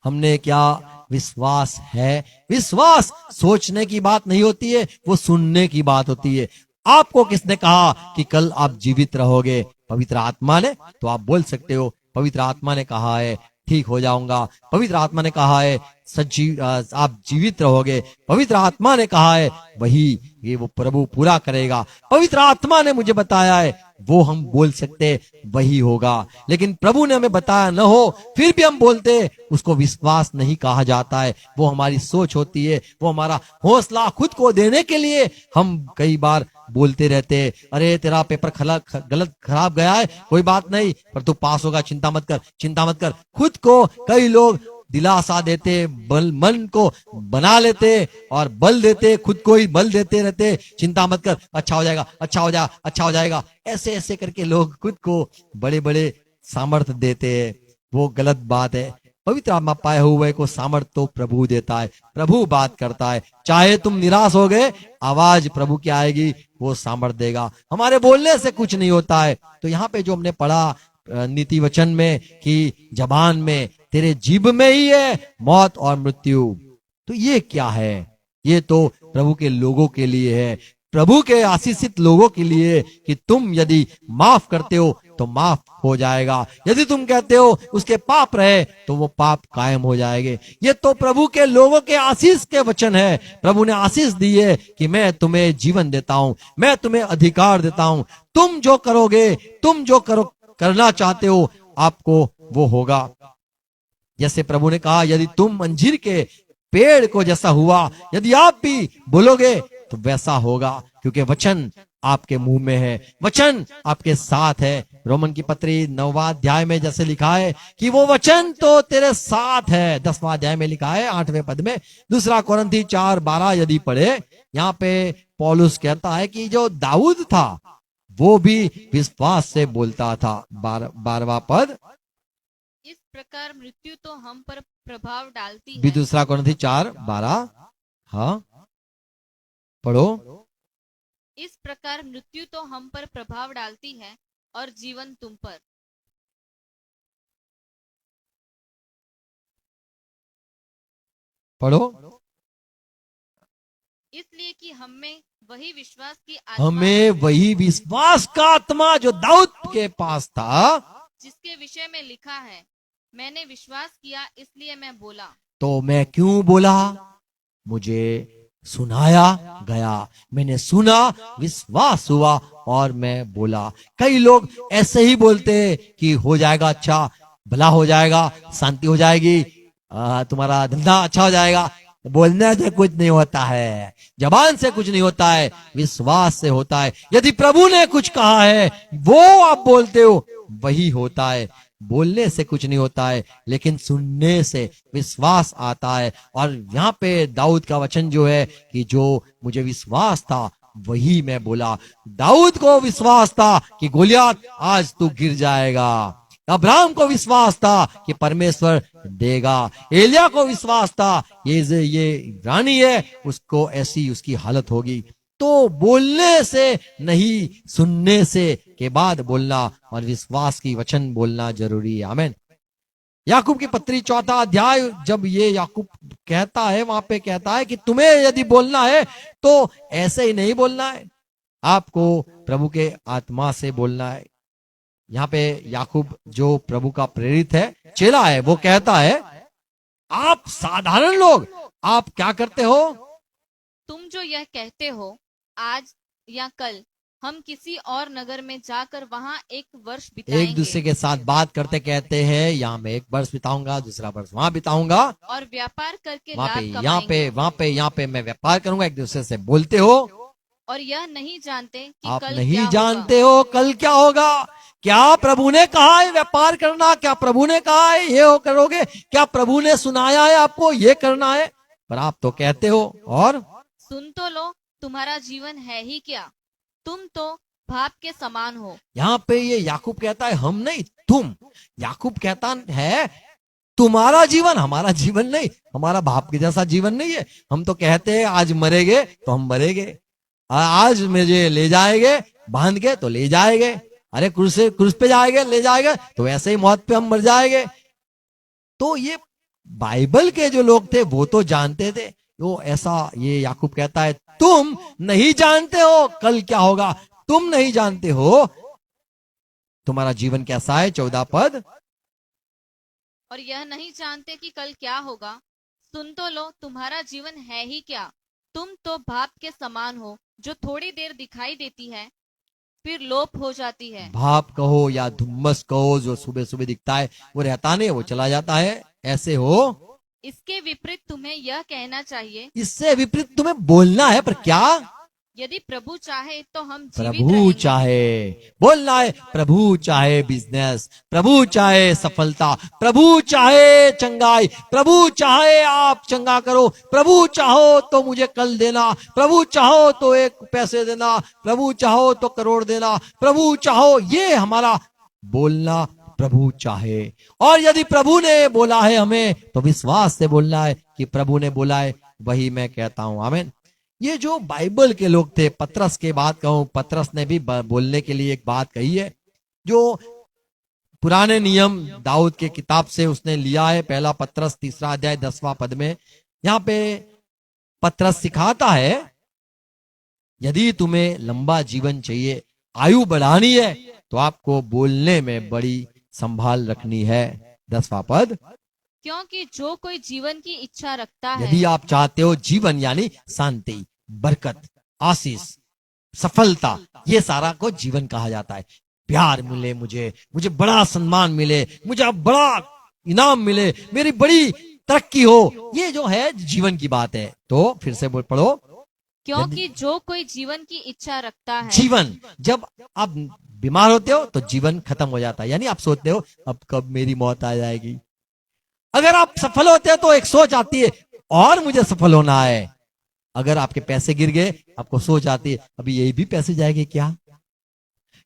हमने क्या विश्वास है? विश्वास सोचने की बात नहीं होती है, वो सुनने की बात होती है। आपको किसने कहा कि कल आप जीवित रहोगे? पवित्र आत्मा ने। तो आप बोल सकते हो, पवित्र आत्मा ने कहा है, ठीक हो जाऊंगा। पवित्र आत्मा ने कहा है, आप जीवित रहोगे। पवित्र आत्मा ने कहा है, वही ये वो प्रभु पूरा करेगा। पवित्र आत्मा ने मुझे बताया है, वो हम बोल सकते वही होगा। लेकिन प्रभु ने हमें बताया न हो, फिर भी हम बोलते, उसको विश्वास नहीं कहा जाता है। वो हमारी सोच होती है, वो हमारा हौसला खुद को देने के लिए हम कई बार बोलते रहते हैं, अरे तेरा पेपर गलत खराब गया है, कोई बात नहीं, पर तू पास होगा, चिंता मत कर, चिंता मत कर। खुद को कई लोग दिलासा देते, बल मन को बना लेते और बल देते, खुद को ही बल देते रहते, चिंता मत कर, अच्छा हो जाएगा, अच्छा हो जाएगा, अच्छा हो जाएगा। ऐसे ऐसे करके लोग खुद को बड़े बड़े सामर्थ्य देते हैं। वो गलत बात है। पवित्र आत्मा पाए हुए को सामर्थ्य तो प्रभु देता है, प्रभु बात करता है। चाहे तुम निराश हो गए, आवाज प्रभु की आएगी, वो सामर्थ्य देगा। हमारे बोलने से कुछ नहीं होता है। तो यहाँ पे जो हमने पढ़ा नीति वचन में कि जबान में, तेरे जीभ में ही है मौत और मृत्यु, तो ये क्या है? ये तो प्रभु के लोगों के लिए है, प्रभु के आशीषित लोगों के लिए, कि तुम यदि माफ करते हो तो माफ हो जाएगा, यदि तुम कहते हो उसके पाप रहे तो वो पाप कायम हो जाएंगे। ये तो प्रभु के लोगों के आशीष के वचन है। प्रभु ने आशीष दी है कि मैं तुम्हें जीवन देता हूं, मैं तुम्हें अधिकार देता हूं, तुम जो करोगे, तुम जो करना चाहते हो, आपको वो होगा। जैसे प्रभु ने कहा, यदि तुम अंजीर के पेड़ को जैसा हुआ, यदि आप भी बोलोगे तो वैसा होगा, क्योंकि वचन आपके मुंह में है, वचन आपके साथ है। रोमन की पत्री 9वां अध्याय में जैसे लिखा है कि वो वचन तो तेरे साथ है। 10वां अध्याय में लिखा है 8वें पद में। दूसरा कोरिन्थी 4:12 यदि पढ़े, यहाँ पे पौलुस कहता है कि जो दाऊद था वो भी विश्वास से बोलता था। 12वां पद, इस प्रकार मृत्यु तो हम पर प्रभाव डालती भी है। दूसरा कोरिन्थी 4:12, हाँ पढ़ो। इस प्रकार मृत्यु तो हम पर प्रभाव डालती है और जीवन तुम पर। पढ़ो। इसलिए कि हमें वही विश्वास की आत्मा, हमें वही विश्वास का आत्मा जो दाऊद के पास था, जिसके विषय में लिखा है, मैंने विश्वास किया इसलिए मैं बोला। तो मैं क्यों बोला? मुझे सुनाया गया, मैंने सुना, विश्वास हुआ और मैं बोला। कई लोग ऐसे ही बोलते कि हो जाएगा, अच्छा भला हो जाएगा, शांति हो जाएगी, तुम्हारा धंधा अच्छा हो जाएगा। बोलने से कुछ नहीं होता है, जबान से कुछ नहीं होता है, विश्वास से होता है। यदि प्रभु ने कुछ कहा है वो आप बोलते हो, वही होता है। बोलने से कुछ नहीं होता है, लेकिन सुनने से विश्वास आता है। और यहाँ पे दाऊद का वचन जो है कि जो मुझे विश्वास था वही मैं बोला। दाऊद को विश्वास था कि गोलियत आज तू गिर जाएगा। अब्राहम को विश्वास था कि परमेश्वर देगा। एलिया को विश्वास था ये रानी है, उसको ऐसी उसकी हालत होगी। तो बोलने से नहीं, सुनने से के बाद बोलना और विश्वास की वचन बोलना जरूरी है। आमीन। याकूब की पत्री 4था अध्याय, जब ये याकूब कहता है, वहां पे कहता है कि तुम्हें यदि बोलना है तो ऐसे ही नहीं बोलना है, आपको प्रभु के आत्मा से बोलना है। यहाँ पे याकूब जो प्रभु का प्रेरित है, चेला है, वो कहता है आप साधारण लोग आप क्या करते हो? तुम जो यह कहते हो, आज या कल हम किसी और नगर में जाकर वहां एक वर्ष बिताएंगे। एक दूसरे के साथ बात करते कहते हैं, यहाँ मैं एक वर्ष बिताऊंगा, दूसरा वर्ष वहां बिताऊंगा, और व्यापार करके वहां पे लाभ यहाँ पे कमाएंगे। वहां पे यहाँ पे मैं व्यापार करूंगा। एक दूसरे से बोलते हो, और यह नहीं जानते कि आप कल नहीं क्या जानते होगा। हो कल क्या होगा। क्या प्रभु ने कहा है व्यापार करना? क्या प्रभु ने कहा है ये हो करोगे? क्या प्रभु ने सुनाया है आपको ये करना है? पर आप तो कहते हो। और सुन तो लो, तुम्हारा जीवन है ही क्या? तुम तो भाप के समान हो। यहाँ पे ये याकूब कहता है हम नहीं, तुम। याकूब कहता है तुम्हारा जीवन, हमारा जीवन नहीं, हमारा भाप के जैसा जीवन नहीं है। हम तो कहते हैं आज मरेंगे तो हम मरेंगे, आज मुझे ले जाएंगे बांध के तो ले जाएंगे, अरे क्रूस पे जाएंगे ले जाएंगे, तो ऐसे ही मौत पे हम मर जाएंगे। तो ये बाइबल के जो लोग थे वो तो जानते थे। वो ऐसा ये याकूब कहता है तुम नहीं जानते हो कल क्या होगा, तुम नहीं जानते हो तुम्हारा जीवन कैसा है। 14 पद, और यह नहीं जानते कि कल क्या होगा। सुन तो लो, तुम्हारा जीवन है ही क्या? तुम तो भाप के समान हो, जो थोड़ी देर दिखाई देती है फिर लोप हो जाती है। भाप कहो या धुम्मस कहो, जो सुबह सुबह दिखता है वो रहता नहीं, वो चला जाता है, ऐसे हो। इसके विपरीत तुम्हें यह कहना चाहिए, इससे विपरीत तुम्हें बोलना है। पर क्या? यदि प्रभु चाहे तो हम जीवित प्रभु रहेंगे। चाहे बोलना है। प्रभु चाहे बिजनेस, प्रभु चाहे सफलता, प्रभु चाहे चंगाई, प्रभु चाहे आप चंगा करो, प्रभु चाहो तो मुझे कल देना, प्रभु चाहो तो 1 पैसे देना, प्रभु चाहो तो करोड़ देना, प्रभु चाहो। ये हमारा बोलना प्रभु चाहे। और यदि प्रभु ने बोला है हमें तो विश्वास से बोलना है कि प्रभु ने बोला है, वही मैं कहता हूं। आमीन। ये जो बाइबल के लोग थे, पतरस के बात कहूं, पतरस ने भी बोलने के लिए एक बात कही है जो पुराने नियम दाऊद के किताब से उसने लिया है। पहला पतरस 3 अध्याय 10वां पद में यहाँ पे पतरस सिखाता है यदि तुम्हें लंबा जीवन चाहिए, आयु बढ़ानी है, तो आपको बोलने में बड़ी संभाल रखनी है। 10वां पद, क्योंकि जो कोई जीवन की इच्छा रखता है, यदि आप चाहते हो जीवन यानी शांति, बरकत, आशीष, सफलता, ये सारा को जीवन कहा जाता है। प्यार मिले मुझे बड़ा सम्मान मिले, मुझे बड़ा इनाम मिले, मेरी बड़ी तरक्की हो, ये जो है जीवन की बात है। तो फिर से बोल पढ़ो। क्योंकि जो कोई जीवन की इच्छा रखता है, जीवन, जब आप बीमार होते हो तो जीवन खत्म हो जाता है, यानी आप सोचते हो अब कब मेरी मौत आ जाएगी। अगर आप सफल होते हो तो एक सोच आती है और मुझे सफल होना है। अगर आपके पैसे गिर गए, आपको सोच आती है अभी यही भी पैसे जाएंगे क्या।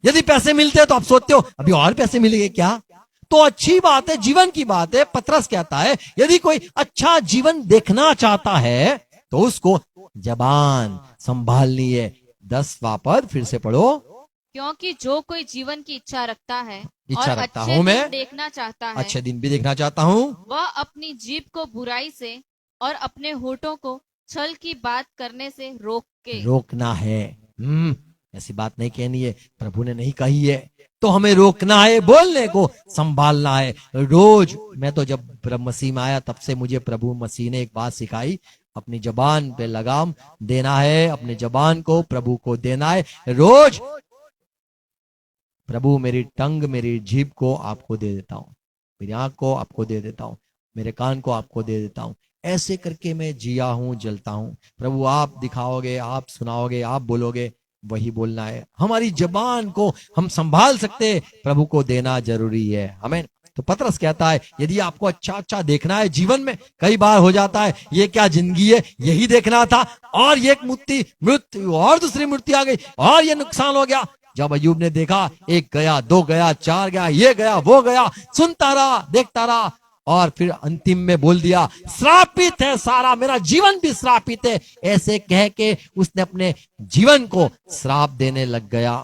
यदि पैसे मिलते हैं तो आप सोचते हो अभी और पैसे मिलेंगे क्या। तो अच्छी बात है, जीवन की बात है। पतरस कहता है यदि कोई अच्छा जीवन देखना चाहता है तो उसको जबान संभालनी है। 10वां पद फिर से पढ़ो। क्योंकि जो कोई जीवन की इच्छा रखता है इच्छा और रखता अच्छे हूं दिन मैं, देखना चाहता है, अच्छे दिन भी देखना चाहता हूं, वह अपनी जीभ को बुराई से और अपने होठों को छल की बात करने से रोकना है। ऐसी बात नहीं कहनी है, प्रभु ने नहीं कही है तो हमें रोकना है, बोलने को संभालना है। रोज मैं तो जब प्रभु मसीह में आया तब से मुझे प्रभु मसीह ने एक बात सिखाई, अपनी जबान पे लगाम देना है, अपनी जबान को प्रभु को देना है रोज। प्रभु मेरी टंग, मेरी जीभ को आपको दे देता हूं, मेरी आंख को आपको दे देता हूं, मेरे कान को आपको दे देता हूं। ऐसे करके मैं जिया हूं, जलता हूं। प्रभु आप दिखाओगे, आप सुनाओगे, आप बोलोगे, वही बोलना है। हमारी जबान को हम संभाल सकते, प्रभु को देना जरूरी है हमें। तो पतरस कहता है यदि आपको अच्छा अच्छा देखना है जीवन में, कई बार हो जाता है ये क्या जिंदगी है, यही देखना था और ये एक मृत्यु और दूसरी मृत्यु आ गई और ये नुकसान हो गया। जब अय्यूब ने देखा, एक गया, दो गया, चार गया, ये गया, वो गया, सुनता रहा, देखता रहा और फिर अंतिम में बोल दिया श्रापित है सारा, मेरा जीवन भी श्रापित है। ऐसे कह के उसने अपने जीवन को श्राप देने लग गया।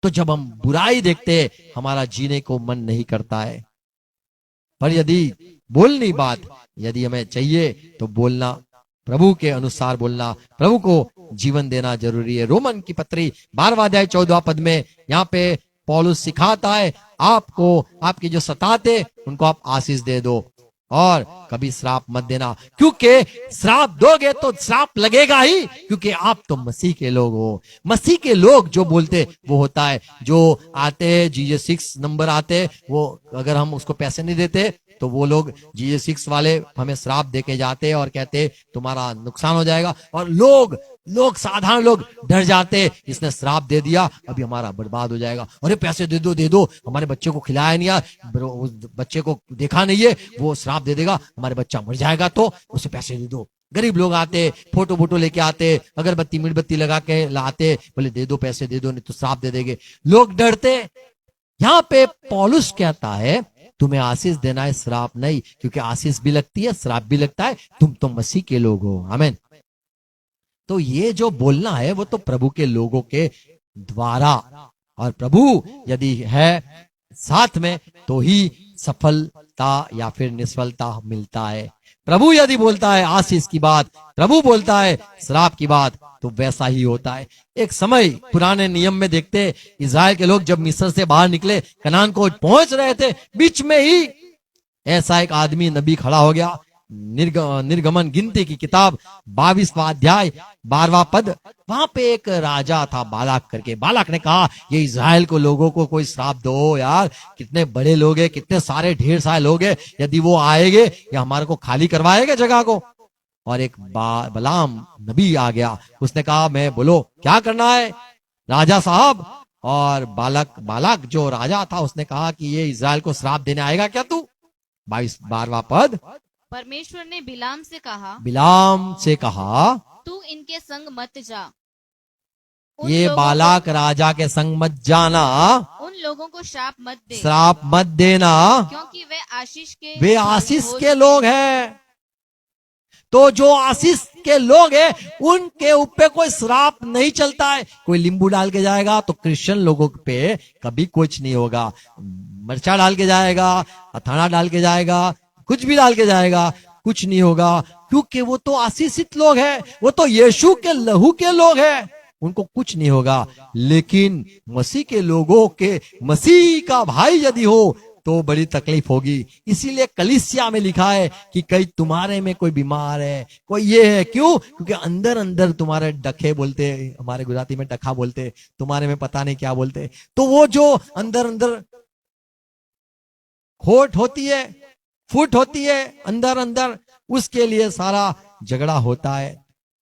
तो जब हम बुराई देखते हैं हमारा जीने को मन नहीं करता है। पर यदि बोलनी बात, यदि हमें चाहिए तो बोलना, प्रभु के अनुसार बोलना, प्रभु को जीवन देना जरूरी है। रोमन की पत्री 12वां अध्याय 14वां पद में यहाँ पे पौलुस सिखाता है आपको, आपके जो सताते उनको आप आशीष दे दो और कभी श्राप मत देना, क्योंकि श्राप दोगे तो श्राप लगेगा ही, क्योंकि आप तो मसीह के लोग हो। मसीह के लोग जो बोलते वो होता है, जो आते जीजे 6 नंबर आते, वो अगर हम उसको पैसे नहीं देते तो वो लोग जीजे 6 वाले हमें श्राप देके जाते और कहते तुम्हारा नुकसान हो जाएगा। और लोग साधारण लोग डर जाते, इसने श्राप दे दिया अभी हमारा बर्बाद हो जाएगा, अरे पैसे दे दो, हमारे बच्चे को खिलाया नहीं यार, बच्चे को देखा नहीं है, वो श्राप दे देगा, हमारे बच्चा मर जाएगा तो उसे पैसे दे दो। गरीब लोग आते, फोटो लेके आते, अगरबत्ती मीणबत्ती लगा के लाते, बोले दे दो पैसे दे दो नहीं तो श्राप दे देंगे। लोग डरते। यहाँ पे पौलुस कहता है तुम्हें आशीष देना है, श्राप नहीं, क्योंकि आशीष भी लगती है, श्राप भी लगता है, तुम तो मसीह के लोग हो। आमीन। तो ये जो बोलना है वो तो प्रभु के लोगों के द्वारा, और प्रभु यदि है साथ में तो ही सफलता या फिर निष्फलता मिलता है। प्रभु यदि बोलता है आशीष की बात, प्रभु बोलता है श्राप की बात, तो वैसा ही होता है। एक समय पुराने नियम में देखते, इस्राएल के लोग जब मिस्र से बाहर निकले, कनान को पहुंच रहे थे, बीच में ही ऐसा एक आदमी नबी खड़ा हो गया। निर्गमन गिनती की किताब 22वां अध्याय 12वां पद, वहां पे एक राजा था बालाक करके। बालाक ने कहा ये इस्राएल को लोगों को कोई श्राप दो यार, कितने बड़े लोग हैं, कितने सारे ढेर सारे लोग हैं, यदि वो आएंगे या हमारे को खाली करवाएंगे जगह को। और एक बलाम नबी आ गया, उसने कहा मैं बोलो क्या करना है राजा साहब। और बालाक जो राजा था उसने कहा कि ये इस्राएल को श्राप देने आएगा क्या तू। 12वां पद, परमेश्वर ने बिलाम से कहा तू इनके संग मत जा, ये बालाक राजा के संग मत जाना, उन लोगों को श्राप मत देना, क्योंकि वे आशीष के लोग हैं। तो जो आशीष के लोग हैं उनके ऊपर कोई श्राप नहीं चलता है। कोई नींबू डाल के जाएगा तो क्रिश्चियन लोगों पे कभी कुछ नहीं होगा, मिर्चा डाल के जाएगा, अथाना डाल के जाएगा, कुछ भी डाल के जाएगा, कुछ नहीं होगा, क्योंकि वो तो आशीषित लोग हैं, वो तो यीशु के लहू के लोग हैं, उनको कुछ नहीं होगा। लेकिन मसीह के लोगों के, मसीह का भाई यदि हो तो बड़ी तकलीफ होगी। इसीलिए कलीसिया में लिखा है कि कई तुम्हारे में कोई बीमार है, कोई ये है, क्यों? क्योंकि अंदर अंदर तुम्हारे डखे बोलते, हमारे गुजराती में डखा बोलते, तुम्हारे में पता नहीं क्या बोलते। तो वो जो अंदर अंदर खोट होती है, फूट होती है अंदर अंदर, उसके लिए सारा झगड़ा होता है।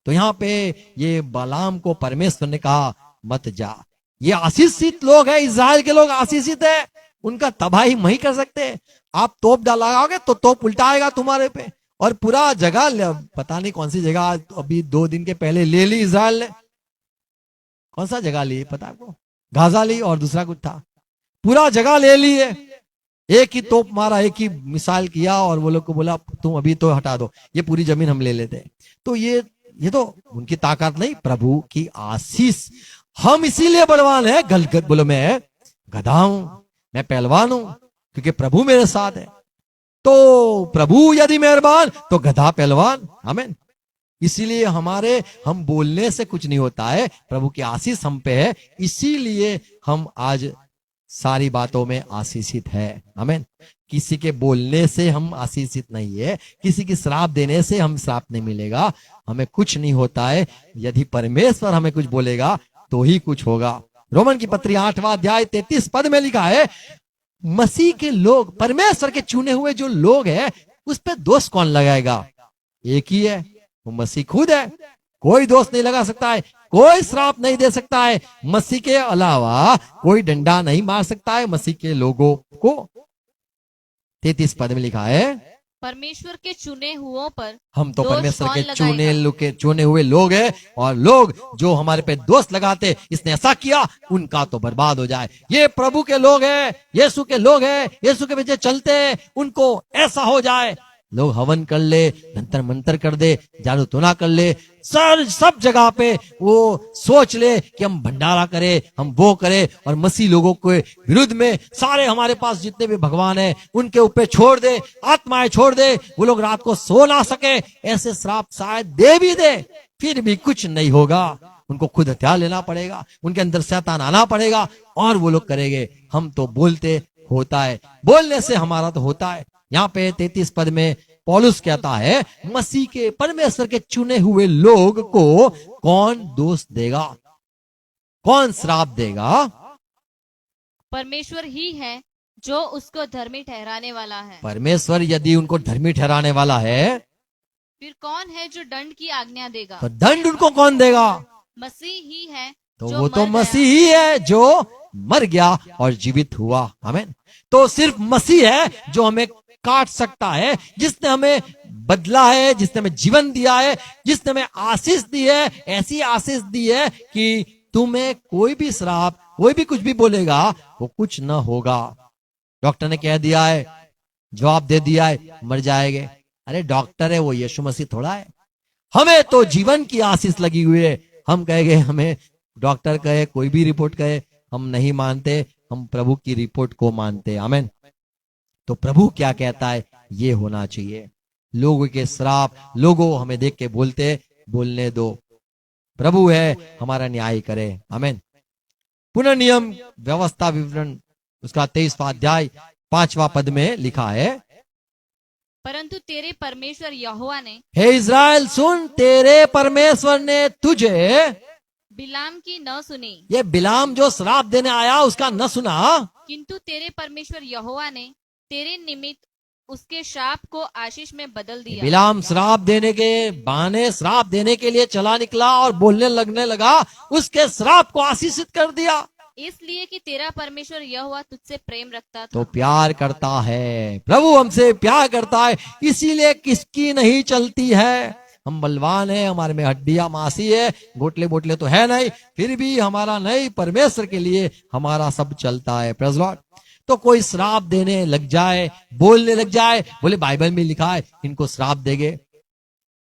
तो यहाँ पे ये बालाम को परमेश्वर ने कहा मत जा। ये आशीषित लोग हैं, इज़राइल के लोग आशीषित है, उनका तबाही नहीं कर सकते। आप तोप डालोगे तो तोप उल्टा आएगा तुम्हारे पे, और पूरा जगह, पता नहीं कौन सी जगह अभी 2 दिन के पहले ले ली इज़राइल ने। कौन सा जगह ली पता आपको? गाजा ली और दूसरा कुछ था, पूरा जगह ले ली है। एक ही तोप मारा, एक ही मिसाइल किया, और वो लोग को बोला तुम अभी तो हटा दो, ये पूरी जमीन हम ले लेते। तो ये तो उनकी ताकत नहीं, प्रभु की आशीष। हम इसीलिए बलवान है, गलगत बोलो मैं गधा हूं, मैं पहलवान हूं, क्योंकि प्रभु मेरे साथ है। तो प्रभु यदि मेहरबान तो गधा पहलवान। आमीन। इसीलिए हम बोलने से कुछ नहीं होता है, प्रभु की आशीष हम पे है, इसीलिए हम आज सारी बातों में आशीषित है। आमीन। किसी के बोलने से हम आशीषित नहीं है, किसी की श्राप देने से हम श्राप नहीं मिलेगा, हमें कुछ नहीं होता है। यदि परमेश्वर हमें कुछ बोलेगा तो ही कुछ होगा। रोमन की पत्री 8वां अध्याय 33 पद में लिखा है, मसीह के लोग, परमेश्वर के चुने हुए जो लोग हैं, उस पर दोष कौन लगाएगा? एक ही है, वो मसीह खुद है। कोई दोष नहीं लगा सकता है, कोई श्राप नहीं दे सकता है, मसीह के अलावा कोई डंडा नहीं मार सकता है मसीह के लोगों को। 33 पद में लिखा है, परमेश्वर के चुने हुओं पर हम तो दोष परमेश्वर कौन के लगाएगा? चुने हुए लोग हैं, और लोग जो हमारे पे दोष लगाते इसने ऐसा किया, उनका तो बर्बाद हो जाए। ये प्रभु के लोग हैं, यीशु के लोग हैं, यीशु के पीछे चलते हैं, उनको ऐसा हो जाए। लोग हवन कर ले, जंतर मंतर कर दे, जादू टोना कर ले, सब जगह पे वो सोच ले कि हम भंडारा करें, हम वो करें, और मसीह लोगों के विरुद्ध में सारे हमारे पास जितने भी भगवान हैं उनके ऊपर छोड़ दे, आत्माएं छोड़ दे, वो लोग रात को सो ना सके, ऐसे श्राप शायद दे भी दे, फिर भी कुछ नहीं होगा। उनको खुद हथियार लेना पड़ेगा, उनके अंदर शैतान आना पड़ेगा, और वो लोग करेंगे। हम तो बोलते होता है, बोलने से हमारा तो होता है। यहाँ पे 33 पद में पौलुस कहता है, मसीह के परमेश्वर के चुने हुए लोग को कौन दोष देगा, कौन श्राप देगा? परमेश्वर ही है जो उसको धर्मी ठहराने वाला है। परमेश्वर यदि उनको धर्मी ठहराने वाला है, फिर कौन है जो दंड की आज्ञा देगा? तो दंड उनको कौन देगा? मसीह ही है तो जो वो तो मर गया। मसीह ही है जो मर गया और जीवित हुआ। आमीन। तो सिर्फ मसीह है जो हमें काट सकता है, जिसने हमें बदला है, जिसने हमें जीवन दिया है, जिसने हमें आशीष दी है, ऐसी आशीष दी है कि तुम्हें कोई भी श्राप, कोई भी कुछ भी बोलेगा वो कुछ न होगा। डॉक्टर ने कह दिया है, जवाब दे दिया है, मर जाएंगे। अरे डॉक्टर है वो, यीशु मसीह थोड़ा है। हमें तो जीवन की आशीष लगी हुई है। हम कहेंगे, हमें डॉक्टर कहे, कोई भी रिपोर्ट कहे, हम नहीं मानते, हम प्रभु की रिपोर्ट को मानते। आमीन। तो प्रभु क्या कहता है, ये होना चाहिए। लोगों के श्राप, लोगों हमें देख के बोलने दो, प्रभु है हमारा न्याय करे। आमीन। पुनर्नियम व्यवस्था विवरण उसका 23वां अध्याय 5वां पद में लिखा है, परंतु तेरे परमेश्वर यहोवा ने, हे इज़राइल सुन, तेरे परमेश्वर ने तुझे, बिलाम की न सुनी, ये बिलाम जो श्राप देने आया उसका न सुना, किंतु तेरे परमेश्वर यहोवा ने तेरे निमित्त उसके श्राप को आशीष में बदल दिया। बिलाम श्राप देने के बहाने, श्राप देने के लिए चला निकला और बोलने लगने लगा, उसके श्राप को आशीषित कर दिया। इसलिए कि तेरा परमेश्वर यहोवा तुझसे प्रेम रखता था। तो प्यार करता है, प्रभु हमसे प्यार करता है, इसीलिए किसकी नहीं चलती है। हम बलवान है, हमारे में हड्डियां मांसी है, गोटले बोटले तो है नहीं, फिर भी हमारा नहीं, परमेश्वर के लिए हमारा सब चलता है। Praise Lord. तो कोई श्राप देने लग जाए, बोलने लग जाए, बोले बाइबल में लिखा है इनको श्राप देंगे।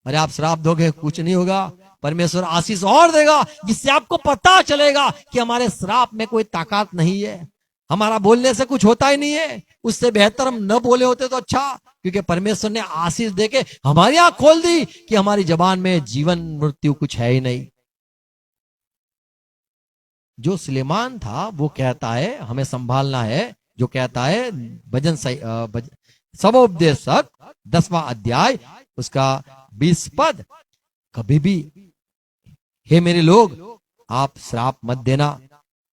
अरे आप श्राप दोगे कुछ नहीं होगा, परमेश्वर आशीष और देगा, जिससे आपको पता चलेगा कि हमारे श्राप में कोई ताकत नहीं है, हमारा बोलने से कुछ होता ही नहीं है। उससे बेहतर हम न बोले होते तो अच्छा, क्योंकि परमेश्वर ने आशीष देके हमारी आंख खोल दी कि हमारी जबान में जीवन मृत्यु कुछ है ही नहीं। जो सुलेमान था वो कहता है, हमें संभालना है, जो कहता है भजन सबोपदेशक 10वां अध्याय उसका 20 पद, कभी भी हे मेरे लोग आप श्राप मत देना,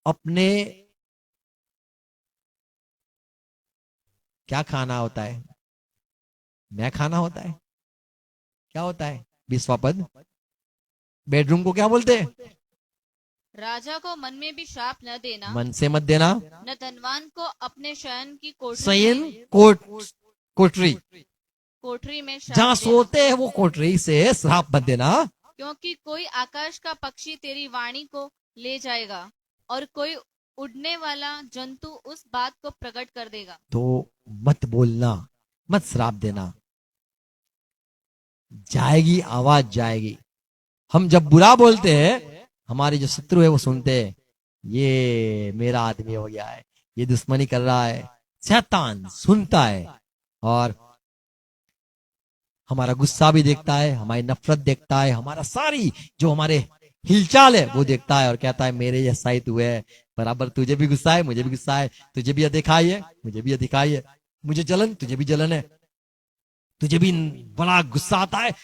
अपने क्या खाना होता है, मैं खाना होता है। क्या होता है 20वां पद? बेडरूम को क्या बोलते हैं? राजा को मन में भी श्राप न देना, मन से मत देना। न धनवान को अपने शयन की शयन कोठरी, कोठरी में श्राप जहाँ देना। सोते हैं वो कोठरी से श्राप मत देना। क्योंकि कोई आकाश का पक्षी तेरी वाणी को ले जाएगा और कोई उड़ने वाला जंतु उस बात को प्रकट कर देगा। तो मत बोलना, मत श्राप देना। जाएगी, आवाज जाएगी। हम जब बुरा बोलते हैं, हमारे जो शत्रु है वो सुनते हैं, ये मेरा आदमी हो गया है, ये दुश्मनी कर रहा है। शैतान सुनता है और हमारा गुस्सा भी देखता है, हमारी नफरत देखता है, हमारा सारी जो हमारे हिलचाल है वो देखता है और कहता है मेरे जैसा ही तू है, बराबर तुझे भी गुस्सा है, मुझे भी गुस्सा है, तुझे भी अधिकाई है, मुझे भी अधिकाई है, मुझे जलन, तुझे भी जलन है, तुझे भी बड़ा गुस्सा आता है,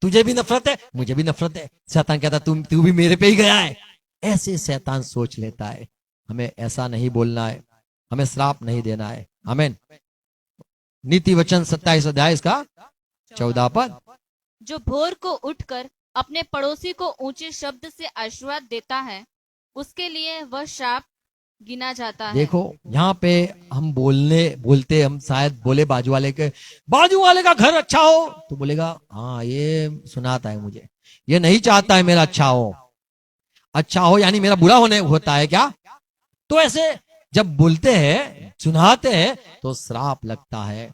तुझे भी नफरत है, मुझे भी नफरत है। शैतान कहता तू भी मेरे पे ही गया है। ऐसे शैतान सोच लेता है। हमें ऐसा नहीं बोलना है, हमें श्राप नहीं देना है। आमीन। नीति वचन 27 अध्याय इसका 14 पद। जो भोर को उठकर अपने पड़ोसी को ऊंचे शब्द से आशीर्वाद देता है, उसके लिए वह श्राप गिना जाता है। देखो यहाँ पे हम बोलते हम शायद बोले बाजू वाले का घर अच्छा हो, तो बोलेगा हाँ ये सुनाता है मुझे, ये नहीं चाहता है मेरा अच्छा हो यानी मेरा बुरा होने होता है क्या? तो ऐसे जब बोलते हैं, सुनाते हैं, तो श्राप लगता है।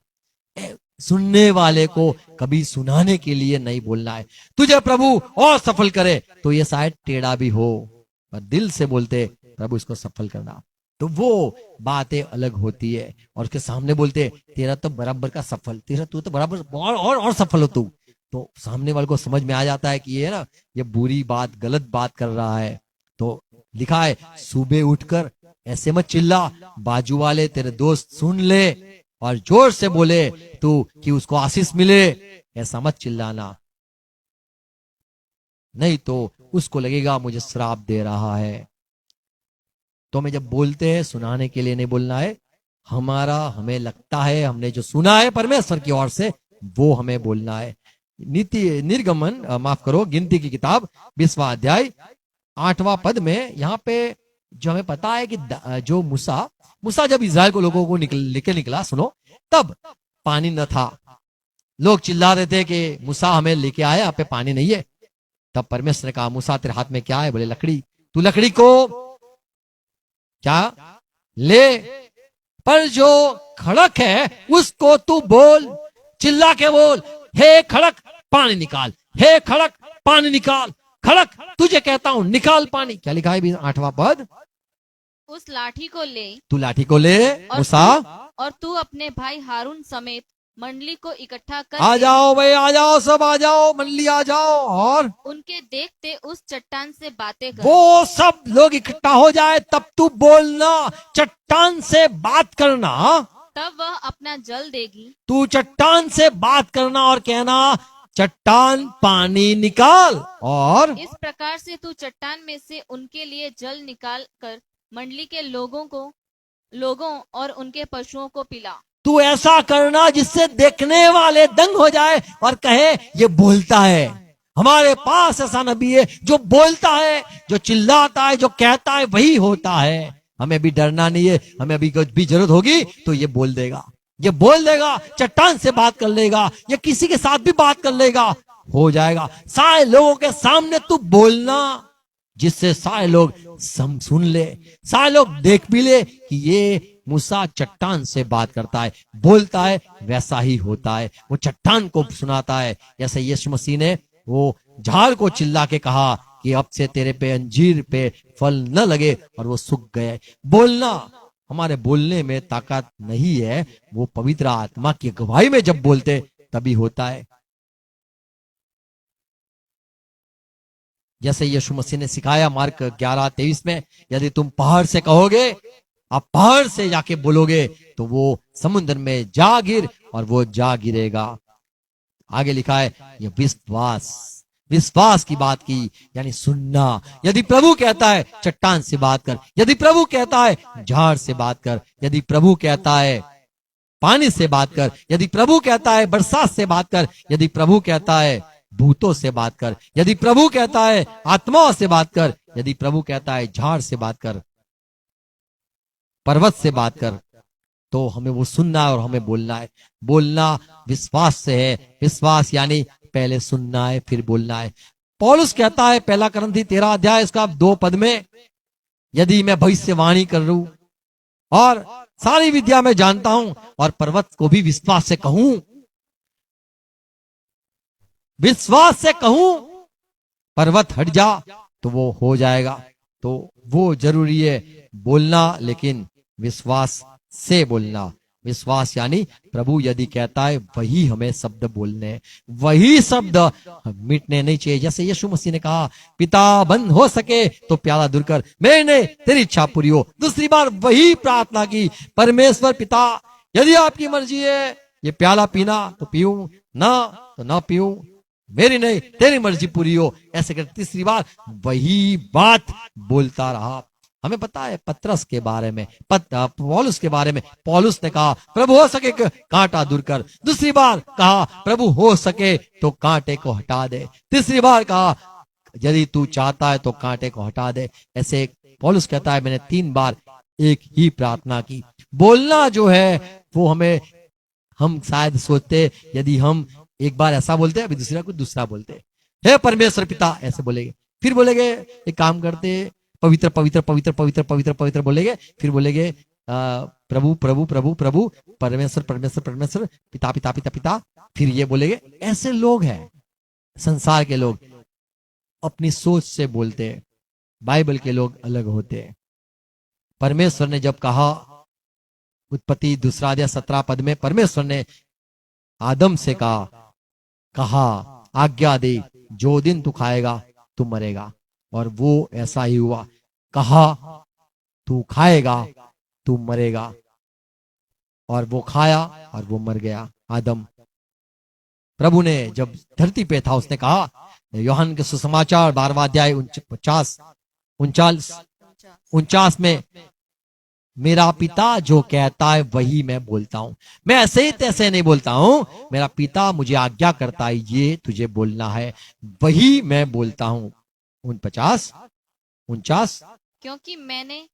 सुनने वाले को कभी सुनाने के लिए नहीं बोलना है। तुझे प्रभु और सफल करे, तो ये शायद टेढ़ा भी हो, पर दिल से बोलते प्रभु इसको सफल करना, तो वो बातें अलग होती है। और उसके सामने बोलते तेरा तो बराबर का सफल, तू तो बराबर और सफल हो तू, तो सामने वाले को समझ में आ जाता है कि ये ना ये बुरी बात, गलत बात कर रहा है। तो लिखा है सुबह उठकर ऐसे मत चिल्ला, बाजू वाले तेरे दोस्त सुन ले और जोर से बोले तू कि उसको आशीष मिले, ऐसा मत चिल्लाना, नहीं तो उसको लगेगा मुझे श्राप दे रहा है। तो हमें जब बोलते हैं सुनाने के लिए नहीं बोलना है, हमें लगता है हमने जो सुना है परमेश्वर की ओर से वो हमें बोलना है। गिनती की किताब 20वां अध्याय 8वां पद में यहाँ पे जो हमें पता है कि जो मूसा जब इस्राएल को लोगों को लेके निकला, सुनो, तब पानी न था। लोग चिल्ला रहे थे कि मूसा हमें लेके आया, यहाँ पे पानी नहीं है। तब परमेश्वर ने कहा मूसा तेरे हाथ में क्या है? बोले लकड़ी। तू लकड़ी को क्या ले, पर जो खड़क है उसको तू बोल, चिल्ला के बोल, हे खड़क पानी निकाल, हे खड़क पानी निकाल, खड़क तुझे कहता हूं निकाल पानी। क्या लिखा है 8वां पद? उस लाठी को ले, तू लाठी को ले मूसा, और तू अपने भाई हारून समेत मंडली को इकट्ठा कर, आ जाओ भाई, आ जाओ, सब आ जाओ, मंडली आ जाओ, और उनके देखते उस चट्टान से बातें कर। वो सब लोग इकट्ठा हो जाए तब तू बोलना, चट्टान से बात करना, तब वह अपना जल देगी। तू चट्टान से बात करना और कहना चट्टान पानी निकाल, और इस प्रकार से तू चट्टान में से उनके लिए जल निकाल कर मंडली के लोगों और उनके पशुओं को पिला। तू ऐसा करना जिससे देखने वाले दंग हो जाए और कहे ये बोलता है। हमारे पास ऐसा नबी है जो बोलता है, जो चिल्लाता है, जो कहता है वही होता है। हमें भी डरना नहीं है, हमें अभी कुछ भी जरूरत होगी तो ये बोल देगा, ये बोल देगा, चट्टान से बात कर लेगा, या किसी के साथ भी बात कर लेगा, हो जाएगा। सारे लोगों के सामने तू बोलना जिससे सारे लोग सुन ले, सारे लोग देख भी ले कि ये मूसा चट्टान से बात करता है, बोलता है, वैसा ही होता है। वो चट्टान को सुनाता है, जैसे यीशु मसीह ने वो झाड़ को चिल्ला के कहा कि अब से तेरे पे अंजीर पे फल न लगे, और वो सूख गए। बोलना, हमारे बोलने में ताकत नहीं है, वो पवित्र आत्मा की गवाही में जब बोलते तभी होता है। जैसे यीशु मसीह ने सिखाया मार्क 11:23 में, यदि तुम पहाड़ से कहोगे, आप पहाड़ से जाके बोलोगे तो वो समुद्र में जा गिर, और वो जा गिरेगा। आगे लिखा है ये विश्वास की बात की, यानी सुनना। यदि प्रभु कहता है चट्टान से बात कर, यदि प्रभु कहता है झाड़ से बात कर, यदि प्रभु कहता है पानी से बात कर, यदि प्रभु कहता है बरसात से बात कर, यदि प्रभु कहता है भूतों से बात कर, यदि प्रभु कहता है आत्माओं से बात कर, यदि प्रभु कहता है झाड़ से बात कर, पर्वत से बात कर, तो हमें वो सुनना है और हमें बोलना है। बोलना विश्वास से है। विश्वास यानी पहले सुनना है फिर बोलना है। पौलुस कहता है 1 कुरिन्थी 13 अध्याय इसका 2 पद में, यदि मैं भविष्यवाणी कर लूं और सारी विद्या में जानता हूं और पर्वत को भी विश्वास से कहूं, विश्वास से कहूं पर्वत हट जा, तो वो हो जाएगा। तो वो जरूरी है बोलना, लेकिन विश्वास से बोलना। विश्वास यानी प्रभु यदि कहता है वही हमें शब्द बोलने, वही शब्द मिटने नहीं चाहिए। जैसे यीशु मसीह ने कहा पिता बंद हो सके तो प्याला दूर कर, मैंने तेरी इच्छा पूरी हो। दूसरी बार वही प्रार्थना की, परमेश्वर पिता यदि आपकी मर्जी है ये प्याला पीना तो पीऊं, ना तो ना पीऊं, मेरी नहीं तेरी मर्जी पूरी हो। ऐसे कर तीसरी बार वही बात बोलता रहा। हमें पता है पतरस के बारे में, पौलुस के बारे में, पौलुस ने कहा प्रभु हो सके कांटा दूर कर। दूसरी बार कहा प्रभु हो सके तो कांटे को हटा दे। तीसरी बार कहा यदि तू चाहता है तो कांटे को हटा दे। ऐसे पौलुस कहता है मैंने 3 बार एक ही प्रार्थना की। बोलना जो है वो हमें, हम शायद सोचते यदि हम एक बार ऐसा बोलते अभी दूसरा कुछ दूसरा बोलते, हे परमेश्वर पिता ऐसे बोलेंगे, फिर बोलेंगे एक काम करते पवित्र पवित्र पवित्र पवित्र पवित्र पवित्र बोलेंगे, फिर बोलेंगे प्रभु प्रभु प्रभु प्रभु परमेश्वर परमेश्वर परमेश्वर पिता पिता पिता पिता, फिर ये बोलेंगे। ऐसे लोग हैं संसार के लोग, अपनी सोच से बोलते हैं। बाइबल के लोग अलग होते हैं। परमेश्वर ने जब कहा उत्पत्ति 2 अध्याय 17 पद में, परमेश्वर ने आदम से कहा आज्ञा दे जो दिन तू खाएगा तू मरेगा, और वो ऐसा ही हुआ। कहा तू खाएगा तू मरेगा, और वो खाया और वो मर गया आदम। प्रभु ने जब धरती पे था उसने कहा, यूहन्ना के सुसमाचार 12वां अध्याय 49 में, मेरा पिता जो कहता है वही मैं बोलता हूं। मैं ऐसे ही तैसे नहीं बोलता हूं, मेरा पिता मुझे आज्ञा करता है ये तुझे बोलना है, वही मैं बोलता हूं। 49 क्योंकि मैंने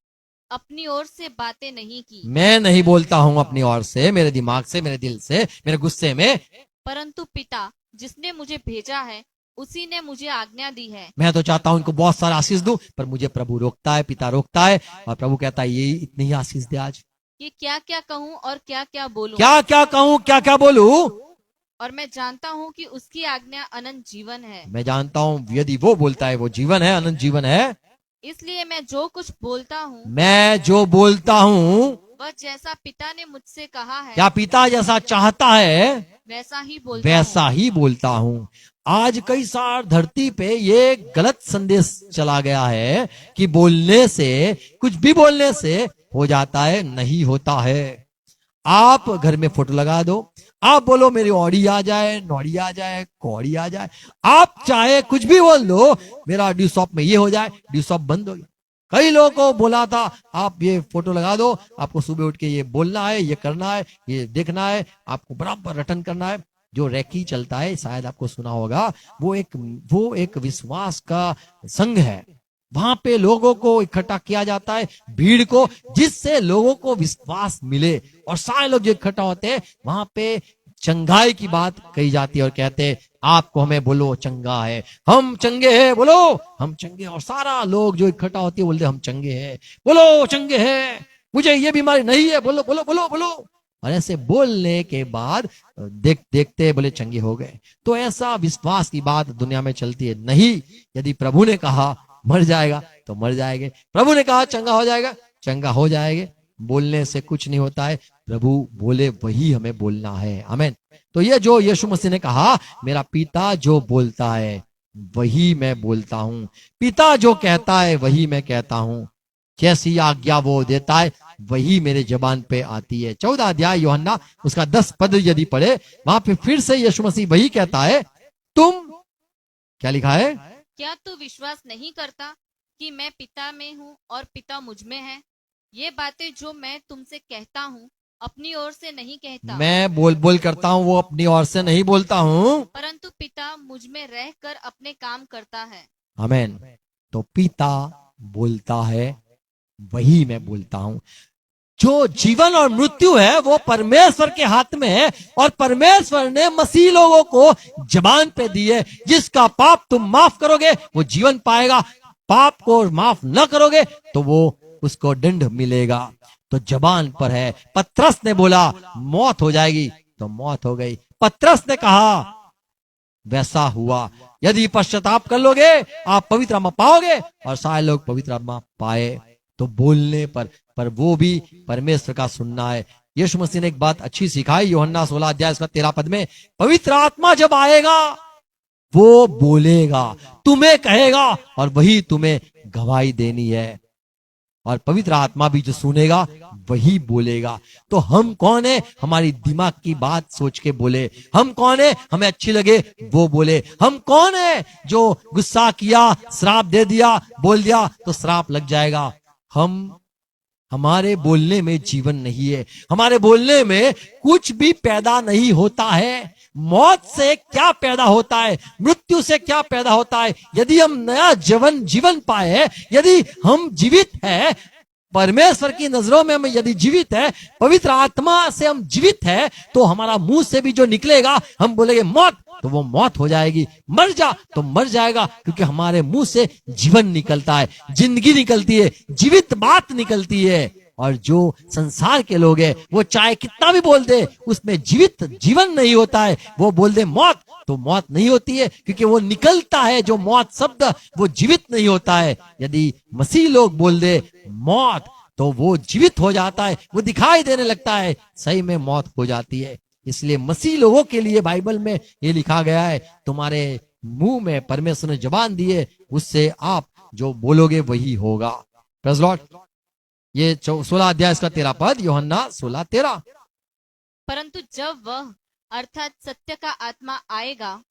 अपनी ओर से बातें नहीं की, मैं नहीं बोलता हूं अपनी ओर से, मेरे दिमाग से, मेरे दिल से, मेरे गुस्से में, परंतु पिता जिसने मुझे भेजा है उसी ने मुझे आज्ञा दी है। मैं तो चाहता हूं इनको बहुत सारा आशीष दूं, पर मुझे प्रभु रोकता है, पिता रोकता है, और प्रभु कहता है ये इतनी ही आशीष दे आज। कि क्या क्या कहूँ और क्या क्या बोलूं, क्या क्या कहूं क्या क्या बोलूं, और मैं जानता हूँ कि उसकी आज्ञा अनंत जीवन है। मैं जानता हूं यदि वो बोलता है वो जीवन है, अनंत जीवन है। इसलिए मैं जो कुछ बोलता हूँ मैं जो बोलता हूं वह जैसा पिता ने मुझसे कहा है क्या पिता जैसा चाहता है वैसा ही बोलता वैसा ही बोलता हूं। आज कई सार धरती पे ये गलत संदेश चला गया है कि बोलने से, कुछ भी बोलने से हो जाता है, नहीं होता है। आप घर में फोटो लगा दो, आप बोलो मेरी ऑडी आ जाए, नौड़ी आ जाए, कौड़ी आ जाए, आप चाहे कुछ भी बोल दो, मेरा ड्यू शॉप में ये हो जाए, ड्यू शॉप बंद हो गया। कई लोगों को बोला था आप ये फोटो लगा दो, आपको सुबह उठ के ये बोलना है, ये करना है, ये देखना है, आपको बराबर रिटर्न करना है। जो रैकी चलता है, शायद आपको सुना होगा, वो एक विश्वास का संघ है। वहां पे लोगों को इकट्ठा किया जाता है, भीड़ को, जिससे लोगों को विश्वास मिले। और सारे लोग जो इकट्ठा होते हैं वहां पे चंगाई की बात कही जाती है और कहते हैं आपको हमें बोलो चंगा है, हम चंगे हैं, बोलो हम चंगे हैं। और सारा लोग जो इकट्ठा होती है बोलते हम चंगे हैं, बोलो चंगे हैं, मुझे ये बीमारी नहीं है, बोलो बोलो बोलो बोलो। और ऐसे बोलने के बाद देखते बोले चंगे हो गए। तो ऐसा विश्वास की बात दुनिया में चलती है नहीं। यदि प्रभु ने कहा मर जाएगा तो मर जाएंगे, प्रभु ने कहा चंगा हो जाएगा चंगा हो जाएंगे। बोलने से कुछ नहीं होता है, प्रभु बोले वही हमें बोलना है। आमीन। तो ये जो यीशु मसीह ने कहा मेरा पिता जो बोलता है वही मैं बोलता हूं, पिता जो कहता है वही मैं कहता हूं, जैसी आज्ञा वो देता है वही मेरे जबान पे आती है। 14 अध्याय यूहन्ना उसका 10 पद यदि पढ़े, वहां पे फिर से यीशु मसीह वही कहता है, तुम क्या लिखा है, क्या तू विश्वास नहीं करता कि मैं पिता में हूँ और पिता मुझ में है? ये बातें जो मैं तुमसे कहता हूँ अपनी ओर से नहीं कहता, मैं बोल बोल करता हूँ, वो अपनी ओर से नहीं बोलता हूँ। परंतु पिता मुझ में रहकर अपने काम करता है। आमेन। तो पिता बोलता है, वही मैं बोलता हूं। जो जीवन और मृत्यु है वो परमेश्वर के हाथ में है, और परमेश्वर ने मसीह लोगों को जबान पे दी है। जिसका पाप तुम माफ करोगे वो जीवन पाएगा, पाप को माफ न करोगे तो वो उसको दंड मिलेगा। तो जबान पर है। पतरस ने बोला मौत हो जाएगी, तो मौत हो गई। पतरस ने कहा वैसा हुआ। यदि पश्चाताप कर लोगे आप पवित्र आत्मा पाओगे, और सारे लोग पवित्र आत्मा पाए। तो बोलने पर वो भी परमेश्वर का सुनना है। यीशु मसीह ने एक बात अच्छी सिखाई, यूहन्ना 16 अध्याय उसका 13 पद में, पवित्र आत्मा जब आएगा वो बोलेगा, तुम्हें कहेगा, और वही तुम्हें गवाही देनी है। और पवित्र आत्मा भी जो सुनेगा वही बोलेगा। तो हम कौन है हमारी दिमाग की बात सोच के बोले? हम कौन है हमें अच्छी लगे वो बोले? हम कौन है जो गुस्सा किया, श्राप दे दिया, बोल दिया तो श्राप लग जाएगा? हमारे बोलने में जीवन नहीं है, हमारे बोलने में कुछ भी पैदा नहीं होता है। मौत से क्या पैदा होता है, मृत्यु से क्या पैदा होता है? यदि हम नया जीवन पाए, यदि हम जीवित है, परमेश्वर की नजरों में हम यदि जीवित है, पवित्र आत्मा से हम जीवित है, तो हमारा मुंह से भी जो निकलेगा, हम बोलेंगे मौत, तो वो मौत हो जाएगी। मर जा तो मर जाएगा, क्योंकि हमारे मुंह से जीवन निकलता है, जिंदगी निकलती है, जीवित बात निकलती है। और जो संसार के लोग हैं वो चाहे कितना भी बोल दे, उसमें जीवित जीवन नहीं होता है। वो बोल दे मौत, तो मौत नहीं होती है, क्योंकि वो निकलता है जो मौत शब्द, वो जीवित नहीं होता है। यदि मसीह लोग बोल दे मौत, तो वो जीवित हो जाता है, वो दिखाई देने लगता है, सही में मौत हो जाती है। इसलिए मसीह लोगों के लिए बाइबल में ये लिखा गया है, तुम्हारे मुंह में परमेश्वर ने जबान दी है, उससे आप जो बोलोगे वही होगा। Praise Lord. ये 16 अध्याय इसका 13 पद, यूहन्ना 16:13। परंतु जब वह अर्थात सत्य का आत्मा आएगा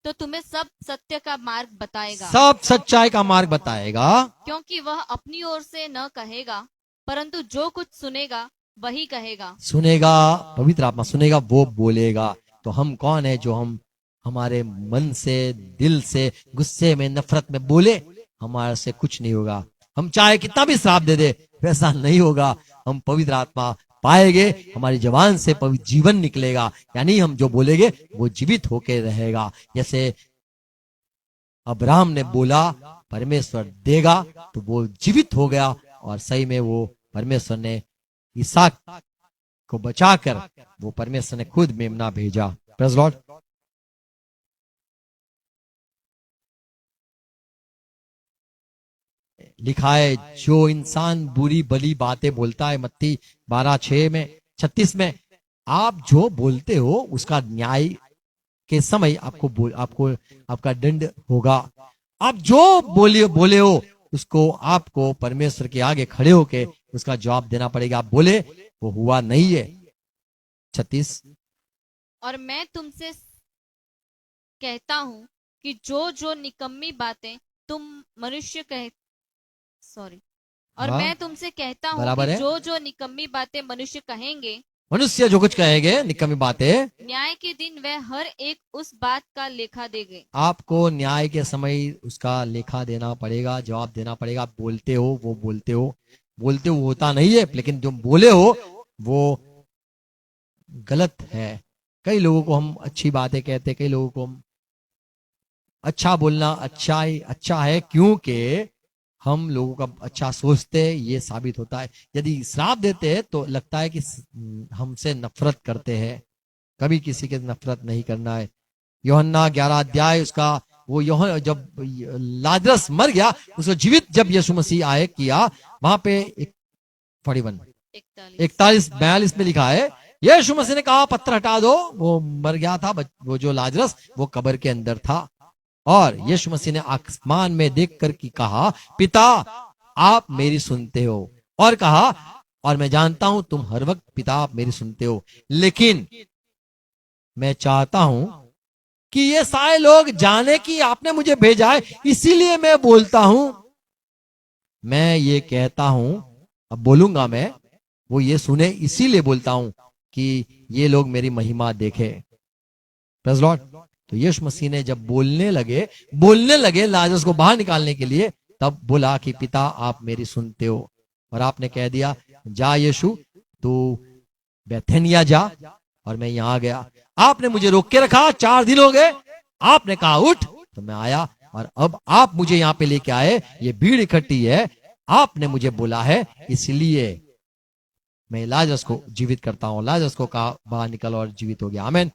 तो तुम्हें सब सत्य का मार्ग बताएगा, सब सच्चाई का मार्ग बताएगा, क्योंकि वह अपनी ओर से न कहेगा, परंतु जो कुछ सुनेगा वही कहेगा। सुनेगा, पवित्र आत्मा सुनेगा, वो बोलेगा। तो हम कौन है जो हम हमारे मन से, दिल से, गुस्से में, नफरत में बोले? हमारे से कुछ नहीं होगा। हम चाहे कितना भी श्राप दे दे, वैसा नहीं होगा। हम पवित्र आत्मा पाएंगे, हमारी जबान से पवित्र जीवन निकलेगा, यानी हम जो बोलेंगे वो जीवित होके रहेगा। जैसे अब्राहम ने बोला परमेश्वर देगा, तो वो जीवित हो गया, और सही में वो परमेश्वर ने इसहाक को बचाकर वो परमेश्वर ने खुद मेमना भेजा। Praise Lord. लिखा है जो इंसान बुरी भली बातें बोलता है, मत्ती 12:36 में, आप जो बोलते हो उसका न्याय के समय आपको आपका दंड होगा। आप जो बोले हो उसको आपको परमेश्वर के आगे खड़े होके उसका जवाब देना पड़ेगा। आप बोले वो हुआ नहीं है। 36। और मैं तुमसे कहता हूं कि जो निकम्मी बातें तुम मनुष्य और हाँ, मैं तुमसे कहता हूं बराबर कि है। जो निकम्मी बातें मनुष्य कहेंगे, मनुष्य जो कुछ कहेंगे निकम्मी बातें, न्याय के दिन वह हर एक उस बात का लेखा देंगे। आपको न्याय के समय उसका लेखा देना पड़ेगा, जवाब देना पड़ेगा। आप बोलते हो वो बोलते हो होता नहीं है, लेकिन जो बोले हो वो गलत है। कई लोगों को हम अच्छी बातें कहते, कई लोगों को हम अच्छा बोलना अच्छा है, क्योंकि हम लोगों का अच्छा सोचते, ये साबित होता है। यदि श्राप देते हैं तो लगता है कि हमसे नफरत करते हैं। कभी किसी के नफरत नहीं करना है। यूहन्ना 11 अध्याय उसका वो जब लाजरस मर गया, उसको जीवित जब यीशु मसीह आए किया, वहां पे 41-42 में लिखा है, यीशु मसीह ने कहा पत्थर हटा दो। वो मर गया था, वो जो लाजरस वो कब्र के अंदर था। और यीशु मसीह ने आसमान में देखकर की कहा, पिता आप मेरी सुनते हो, और कहा और मैं जानता हूं तुम हर वक्त पिता आप मेरी सुनते हो, लेकिन मैं चाहता हूं कि ये सारे लोग जाने कि आपने मुझे भेजा है, इसीलिए मैं बोलता हूं। मैं ये कहता हूं, अब बोलूंगा मैं, वो ये सुने, इसीलिए बोलता हूं कि ये लोग मेरी महिमा देखे। Praise Lord. तो यीशु मसीह ने जब बोलने लगे लाजरस को बाहर निकालने के लिए, तब बोला कि पिता आप मेरी सुनते हो। और आपने कह दिया जा यीशु तू बेथेनिया जा, और मैं यहां आ गया। आपने मुझे रोक के रखा, 4 दिन हो गए, आपने कहा उठ, तो मैं आया, और अब आप मुझे यहां पे लेके आए, ये भीड़ इकट्ठी है, आपने मुझे बोला है, इसलिए मैं लाजरस को जीवित करता हूं। लाजरस को कहा बाहर निकल, और जीवित हो गया। आमीन।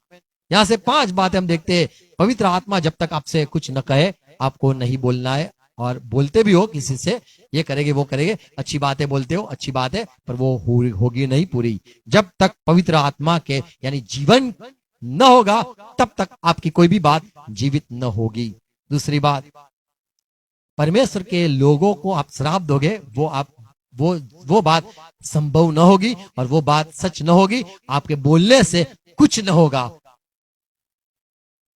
यहां से 5 बातें हम देखते हैं। पवित्र आत्मा जब तक आपसे कुछ न कहे, आपको नहीं बोलना है। और बोलते भी हो किसी से, ये करेंगे वो करेंगे, अच्छी बातें बोलते हो, अच्छी बात है, पर वो होगी नहीं पूरी। जब तक पवित्र आत्मा के यानी जीवन न होगा, तब तक आपकी कोई भी बात जीवित न होगी। दूसरी बात, परमेश्वर के लोगों को आप श्राप दोगे, वो बात संभव न होगी, और वो बात सच न होगी। आपके बोलने से कुछ न होगा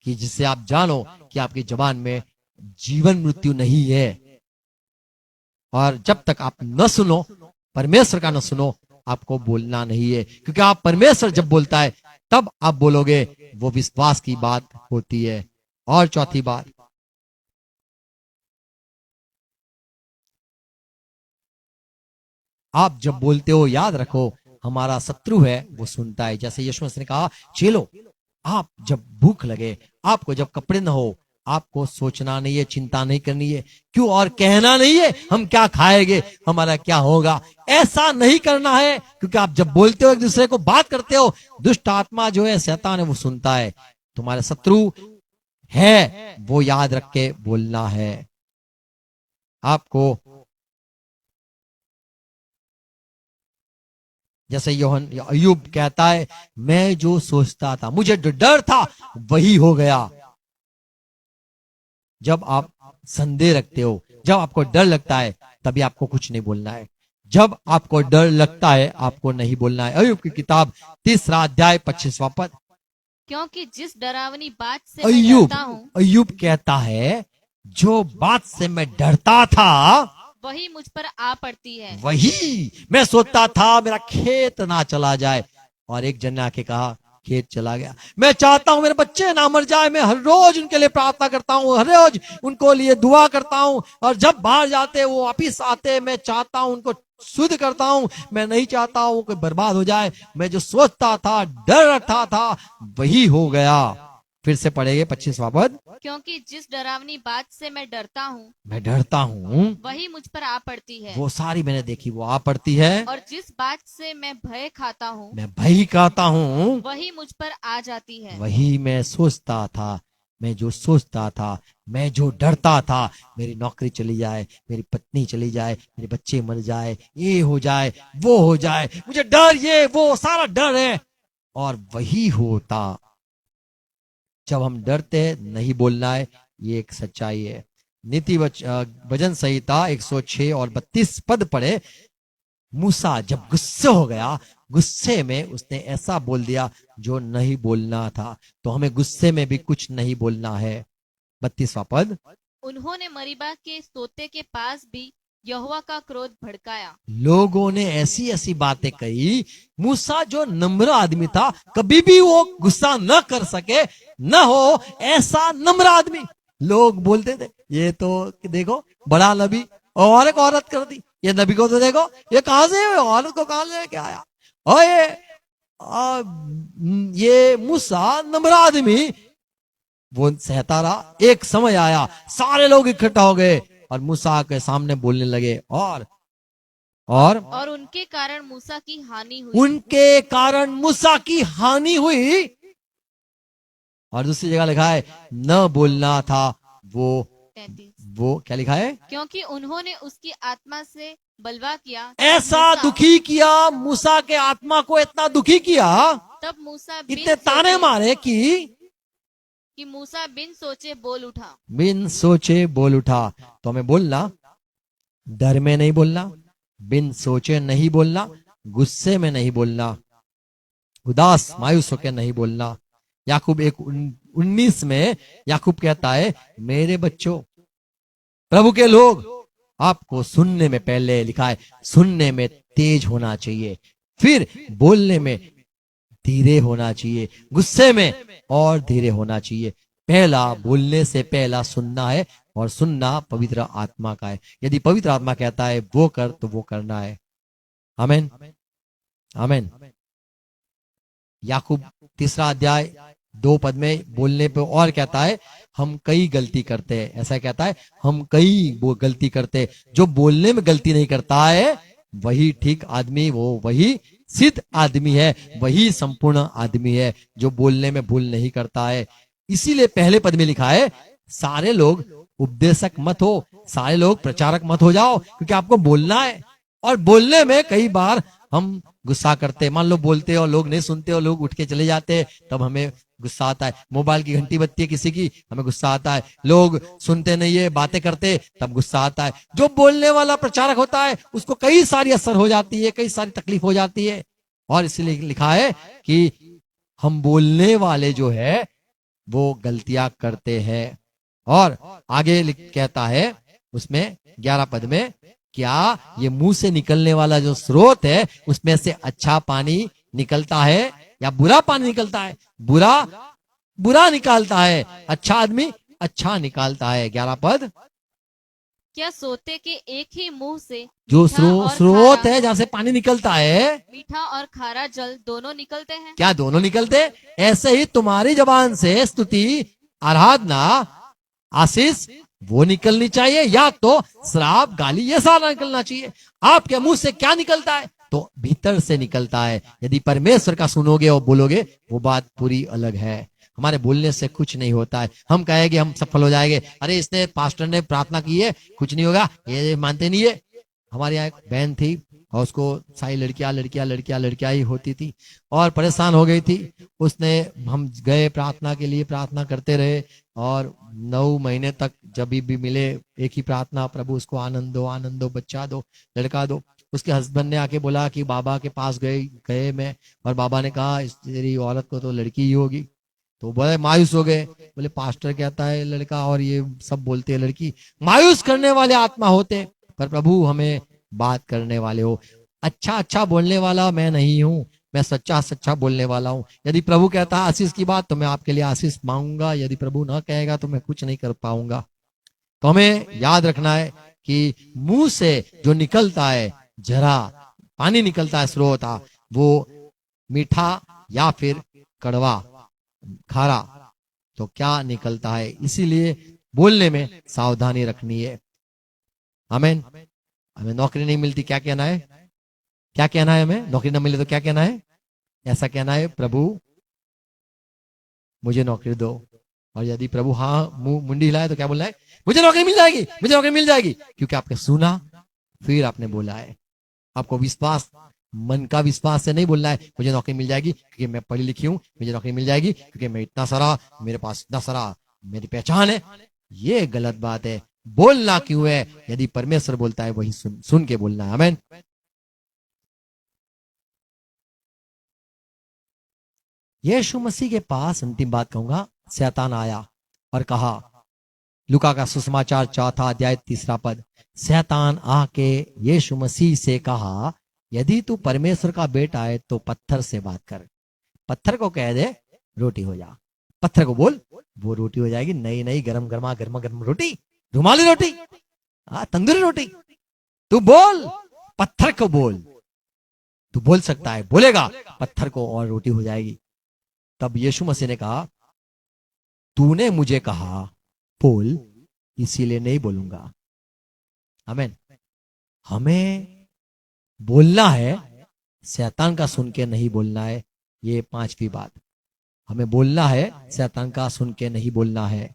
कि जिससे आप जानो कि आपकी जबान में जीवन मृत्यु नहीं है। और जब तक आप न सुनो, परमेश्वर का न सुनो, आपको बोलना नहीं है। क्योंकि आप परमेश्वर जब बोलता है तब आप बोलोगे, वो विश्वास की बात होती है। और चौथी बात, आप जब बोलते हो, याद रखो हमारा शत्रु है, वो सुनता है। जैसे यीशु मसीह ने कहा, चेलो आप जब भूख लगे, आपको जब कपड़े न हो, आपको सोचना नहीं है, चिंता नहीं करनी है, क्यों, और कहना नहीं है हम क्या खाएंगे, हमारा क्या होगा। ऐसा नहीं करना है, क्योंकि आप जब बोलते हो, एक दूसरे को बात करते हो, दुष्ट आत्मा जो है, शैतान है, वो सुनता है। तुम्हारे शत्रु है, वो याद रख के बोलना है। आपको जैसे अय्यूब कहता है, मैं जो सोचता था, मुझे जो डर था, वही हो गया। जब आप संदेह रखते हो, जब आपको डर लगता है, तभी आपको कुछ नहीं बोलना है। जब आपको डर लगता है, आपको नहीं बोलना है। अय्यूब की किताब 3 अध्याय 25वां पद। क्योंकि जिस डरावनी बात से मैं डरता हूँ, अय्यूब कहता है, जो बात से मैं डरता था, वही मुझ पर आ पड़ती है। वही मैं सोचता था मेरा खेत ना चला जाए, और एक जन ने आके कहा खेत चला गया। मैं चाहता हूं मेरे बच्चे ना मर जाए, मैं हर रोज उनके लिए प्रार्थना करता हूं, हर रोज उनको लिए दुआ करता हूं, और जब बाहर जाते वो वापिस आते, मैं चाहता हूं उनको शुद्ध करता हूं, मैं नहीं चाहता हूं कोई बर्बाद हो जाए। मैं जो सोचता था, डर रखता था, वही हो गया। फिर से पढ़ेंगे 25वां पद। क्योंकि जिस डरावनी बात से मैं डरता हूँ, वही मुझ पर आ पड़ती है। वो सारी मैंने देखी, वो आ पड़ती है। और जिस बात से मैं भय खाता हूँ, मैं भय खाता हूँ, वही मुझ पर आ जाती है। वही मैं सोचता था। मैं जो सोचता था, मैं जो डरता था, मेरी नौकरी चली जाए, मेरी पत्नी चली जाए, मेरे बच्चे मर जाए, ये हो जाए, वो हो जाए, मुझे डर, ये वो सारा डर है, और वही होता। जब हम डरते हैं, नहीं बोलना है, ये एक सच्चाई है। नीति भजन संहिता 106 और 32 पद पढ़े। मूसा जब गुस्से हो गया, गुस्से में उसने ऐसा बोल दिया जो नहीं बोलना था। तो हमें गुस्से में भी कुछ नहीं बोलना है। 32वां पद। उन्होंने मरीबा के सोते के पास भी यहोवा का क्रोध भड़काया। लोगों ने ऐसी ऐसी बातें कही। मूसा जो नम्र आदमी था, कभी भी वो गुस्सा न कर सके, न हो ऐसा नम्र आदमी। लोग बोलते थे, ये तो देखो बड़ा नबी, और एक औरत कर दी, ये नबी को तो देखो, ये कहां से औरत को कहां से क्या आया। और ये मूसा नम्र आदमी, वो सहता रहा। एक समय आया, सारे लोग इकट्ठा हो गए और मूसा के सामने बोलने लगे, और उनके कारण मूसा की हानि हुई। उनके कारण मूसा की हानि हुई। और दूसरी जगह लिखा है, न बोलना था वो क्या लिखा है, क्योंकि उन्होंने उसकी आत्मा से बलवा किया। ऐसा दुखी किया, मूसा के आत्मा को इतना दुखी किया, तब मूसा इतने ताने मारे कि मूसा बिन सोचे बोल उठा। बिन सोचे बोल उठा। तो हमें बोलना, डर में नहीं बोलना, बिन सोचे नहीं बोलना, गुस्से में नहीं बोलना, उदास मायूस होकर नहीं बोलना। याकूब 1:19 में याकूब कहता है, मेरे बच्चों, प्रभु के लोग, आपको सुनने में, पहले लिखा है सुनने में तेज होना चाहिए, फिर बोलने में धीरे होना चाहिए, गुस्से में और धीरे होना चाहिए। पहला, बोलने से पहला सुनना है, और सुनना पवित्र आत्मा का है। यदि पवित्र आत्मा कहता है वो कर, तो वो करना है। आमीन, आमीन। याकूब 3 अध्याय 2 पद में बोलने पे और कहता है हम कई गलती करते हैं। ऐसा कहता है हम कई वो गलती करते हैं। जो बोलने में गलती नहीं करता है वही ठीक आदमी, वो वही सिद्ध आदमी है, वही संपूर्ण आदमी है जो बोलने में भूल नहीं करता है। इसीलिए पहले पद में लिखा है सारे लोग उपदेशक मत हो, सारे लोग प्रचारक मत हो जाओ, क्योंकि आपको बोलना है। और बोलने में कई बार हम गुस्सा करते, मान लो बोलते और लोग नहीं सुनते और लोग उठ के चले जाते, तब हमें गुस्सा आता है। मोबाइल की घंटी बजती है किसी की, हमें गुस्सा आता है। लोग सुनते नहीं है, बातें करते, तब गुस्सा आता है। जो बोलने वाला प्रचारक होता है उसको कई सारी असर हो जाती है, कई सारी तकलीफ हो जाती है। और इसलिए लिखा है कि हम बोलने वाले जो है वो गलतियां करते हैं। और आगे कहता है उसमें 11 पद में, क्या ये मुंह से निकलने वाला जो स्रोत है उसमें से अच्छा पानी निकलता है या बुरा पानी निकलता है? बुरा बुरा निकालता है, अच्छा आदमी अच्छा निकालता है। 11 पद, क्या सोते के एक ही मुंह से जो मीठा और स्रोत खारा- है जहां से पानी निकलता है, मीठा और खारा जल दोनों निकलते हैं? क्या दोनों निकलते? ऐसे ही तुम्हारी जबान से स्तुति, आराधना, आशीष वो निकलनी चाहिए, या तो श्राप, गाली, ये सारा निकलना चाहिए। आपके मुंह से क्या निकलता है? तो भीतर से निकलता है। यदि परमेश्वर का सुनोगे और बोलोगे वो बात पूरी अलग है। हमारे बोलने से कुछ नहीं होता है। हम कहेंगे हम सफल हो जाएंगे, अरे इसने पास्टर ने प्रार्थना की है, कुछ नहीं होगा, ये मानते नहीं है। हमारे यहाँ एक बहन थी और उसको सारी लड़कियां ही होती थी और परेशान हो गई थी। उसने, हम गए प्रार्थना के लिए, प्रार्थना करते रहे और 9 महीने तक जब भी मिले एक ही प्रार्थना, प्रभु उसको आनंद दो, बच्चा दो, लड़का दो। उसके हस्बैंड ने आके बोला कि बाबा के पास गए मैं, और बाबा ने कहा तेरी औरत को तो लड़की ही होगी। तो बड़े मायूस हो गए, बोले पास्टर कहता है लड़का और ये सब बोलते हैं लड़की। मायूस करने वाले आत्मा होते, पर प्रभु हमें बात करने वाले हो। अच्छा बोलने वाला मैं नहीं हूं, मैं सच्चा बोलने वाला हूं। यदि प्रभु कहता है आशीष की बात तो मैं आपके लिए आशीष मांगूंगा, यदि प्रभु ना कहेगा तो मैं कुछ नहीं कर पाऊंगा। तो हमें याद रखना है कि मुंह से जो निकलता है, जरा पानी निकलता है स्रोत, वो मीठा या फिर कड़वा, खारा, तो क्या निकलता है। इसीलिए बोलने में सावधानी रखनी है। आमीन। हमें नौकरी नहीं मिलती, क्या कहना है? क्या कहना है? हमें नौकरी न मिले तो क्या कहना है? ऐसा कहना है प्रभु मुझे नौकरी दो। और यदि प्रभु हाँ मुंडी हिलाए तो क्या बोलना है? मुझे नौकरी मिल जाएगी, मुझे नौकरी मिल जाएगी। क्योंकि आपने सुना, फिर आपने बोला है। आपको विश्वास, मन का विश्वास से नहीं बोलना है मुझे नौकरी मिल जाएगी क्योंकि मैं पढ़ी लिखी हूं, मुझे नौकरी मिल जाएगी क्योंकि मैं इतना सारा, मेरे पास इतना सारा मेरी पहचान है। ये गलत बात है। बोलना क्यों है? यदि परमेश्वर बोलता है वही सुन के बोलना है। आमीन। यीशु मसीह के पास अंतिम बात कहूंगा, शैतान आया और कहा, लूका का सुसमाचार 4 अध्याय 3 पद, शैतान आके यीशु मसीह से कहा यदि तू परमेश्वर का बेटा है तो पत्थर से बात कर, पत्थर को कह दे रोटी हो जा। पत्थर को बोल, वो रोटी हो जाएगी। नई गरम गरम रोटी, रुमाली रोटी, तंदूरी रोटी। तू बोल, पत्थर को बोल। तू बोल सकता है, बोलेगा पत्थर को और रोटी हो जाएगी। तब यीशु मसीह ने कहा तूने मुझे कहा बोल, इसीलिए नहीं बोलूंगा। आमीन। हमें बोलना है, शैतान का सुन के नहीं बोलना है। ये 5वीं बात, हमें बोलना है, शैतान का सुन के नहीं बोलना है।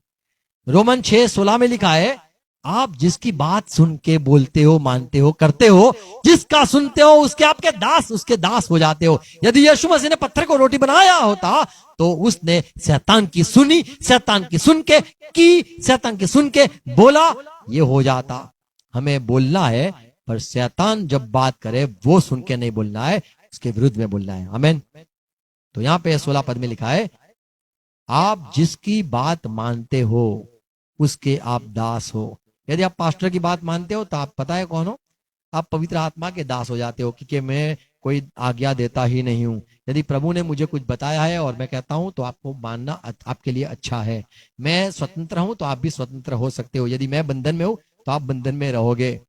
रोमन 6:16 में लिखा है आप जिसकी बात सुन के बोलते हो, मानते हो, करते हो, जिसका सुनते हो उसके आपके दास, उसके दास हो जाते हो। यदि यीशु मसीह ने पत्थर को रोटी बनाया होता तो उसने शैतान की सुनी, शैतान की सुन के की, शैतान की सुन के बोला, ये हो जाता। हमें बोलना है, पर शैतान जब बात करे वो सुन के नहीं बोलना है, उसके विरुद्ध में बोलना है। आमीन। तो यहाँ पे 16 पद में लिखा है आप जिसकी बात मानते हो उसके आप दास हो। यदि आप पास्टर की बात मानते हो तो आप पता है कौन हो? आप पवित्र आत्मा के दास हो जाते हो, क्योंकि मैं कोई आज्ञा देता ही नहीं हूं। यदि प्रभु ने मुझे कुछ बताया है और मैं कहता हूं तो आपको मानना आपके लिए अच्छा है। मैं स्वतंत्र हूं तो आप भी स्वतंत्र हो सकते हो। यदि मैं बंधन में हूं तो आप बंधन में रहोगे।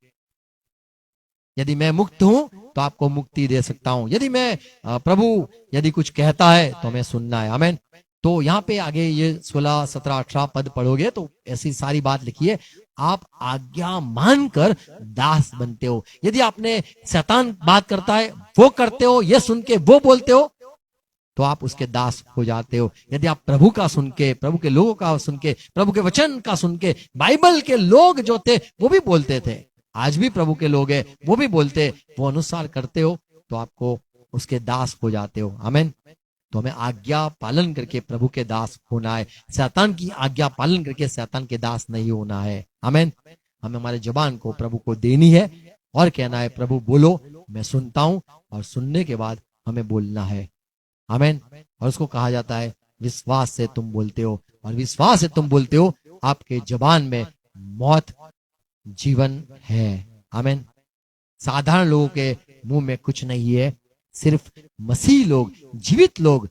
यदि मैं मुक्त हूं तो आपको मुक्ति दे सकता हूं। यदि मैं प्रभु यदि कुछ कहता है तो हमें सुनना है। आमीन। तो यहाँ पे आगे ये 16, 17, 18 पद पढ़ोगे तो ऐसी सारी बात लिखी है। आप आज्ञा मानकर दास बनते हो। यदि आपने शैतान बात करता है वो करते हो, ये सुन के वो बोलते हो, तो आप उसके दास हो जाते हो। यदि आप प्रभु का सुन के, प्रभु के लोगों का सुन के, प्रभु के वचन का सुन के, बाइबल के लोग जो थे वो भी बोलते थे, आज भी प्रभु के लोग हैं वो भी बोलते, वो अनुसार करते हो तो आपको उसके दास हो जाते हो। आमीन। तो हमें आज्ञा पालन करके प्रभु के दास होना है। शैतान की आज्ञा पालन करके शैतान के दास नहीं होना है। आमीन। हमें हमारे जुबान को प्रभु को देनी है और कहना है प्रभु बोलो, मैं सुनता हूं, और सुनने के बाद हमें बोलना है। आमीन। और उसको कहा जाता है विश्वास से तुम बोलते हो, और विश्वास से तुम बोलते हो आपके जुबान में मौत जीवन है। आमीन। साधारण लोगों के मुंह में कुछ नहीं है, सिर्फ मसीह लोग, जीवित लोग,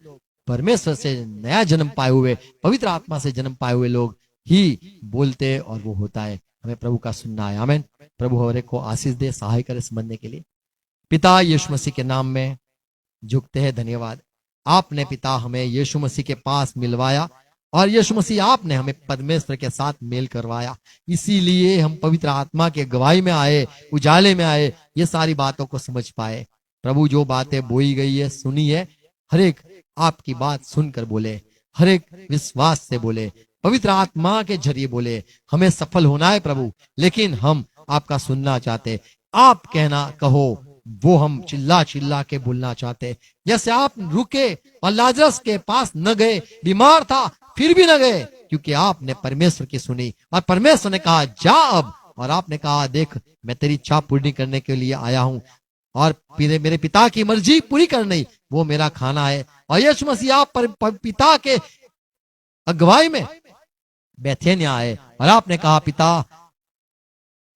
परमेश्वर से नया जन्म पाए हुए, पवित्र आत्मा से जन्म पाए हुए लोग ही बोलते और वो होता है। हमें प्रभु का सुनना है। आमीन। प्रभु हर एक को आशीष दे, सहाय करे समझने के लिए। पिता यीशु मसीह के नाम में झुकते हैं, धन्यवाद। आपने पिता हमें यीशु मसीह के पास मिलवाया, और यीशु मसीह आपने हमें परमेश्वर के साथ मेल करवाया। इसीलिए हम पवित्र आत्मा के गवाही में आए, उजाले में आए, ये सारी बातों को समझ पाए। प्रभु जो बातें बोई गई है, सुनी है, हर एक आपकी बात सुनकर बोले, हर एक विश्वास से बोले, पवित्र आत्मा के जरिए बोले। हमें सफल होना है प्रभु, लेकिन हम आपका सुनना चाहते। आप कहना कहो वो हम चिल्ला चिल्ला के बोलना चाहते। जैसे आप रुके और लाजरस के पास न गए, बीमार था फिर भी न गए, क्योंकि आपने परमेश्वर की सुनी, और परमेश्वर ने कहा जा अब, और आपने कहा देख मैं तेरी इच्छा पूरी करने के लिए आया हूं, और मेरे पिता की मर्जी पूरी करनी वो मेरा खाना है। और यीशु मसीह आप पिता के अगुवाई में बैथेनिया आए, और आपने कहा पिता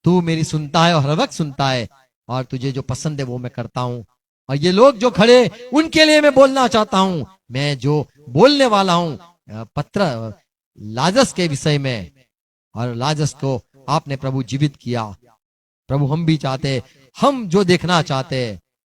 तू मेरी सुनता है और हर वक्त सुनता है, और तुझे जो पसंद है वो मैं करता हूं। और ये लोग जो खड़े उनके लिए मैं बोलना चाहता हूं। मैं जो बोलने वाला हूं पत्र लाजरस के विषय में, और लाजरस को आपने प्रभु जीवित किया। प्रभु हम भी चाहते, हम जो देखना चाहते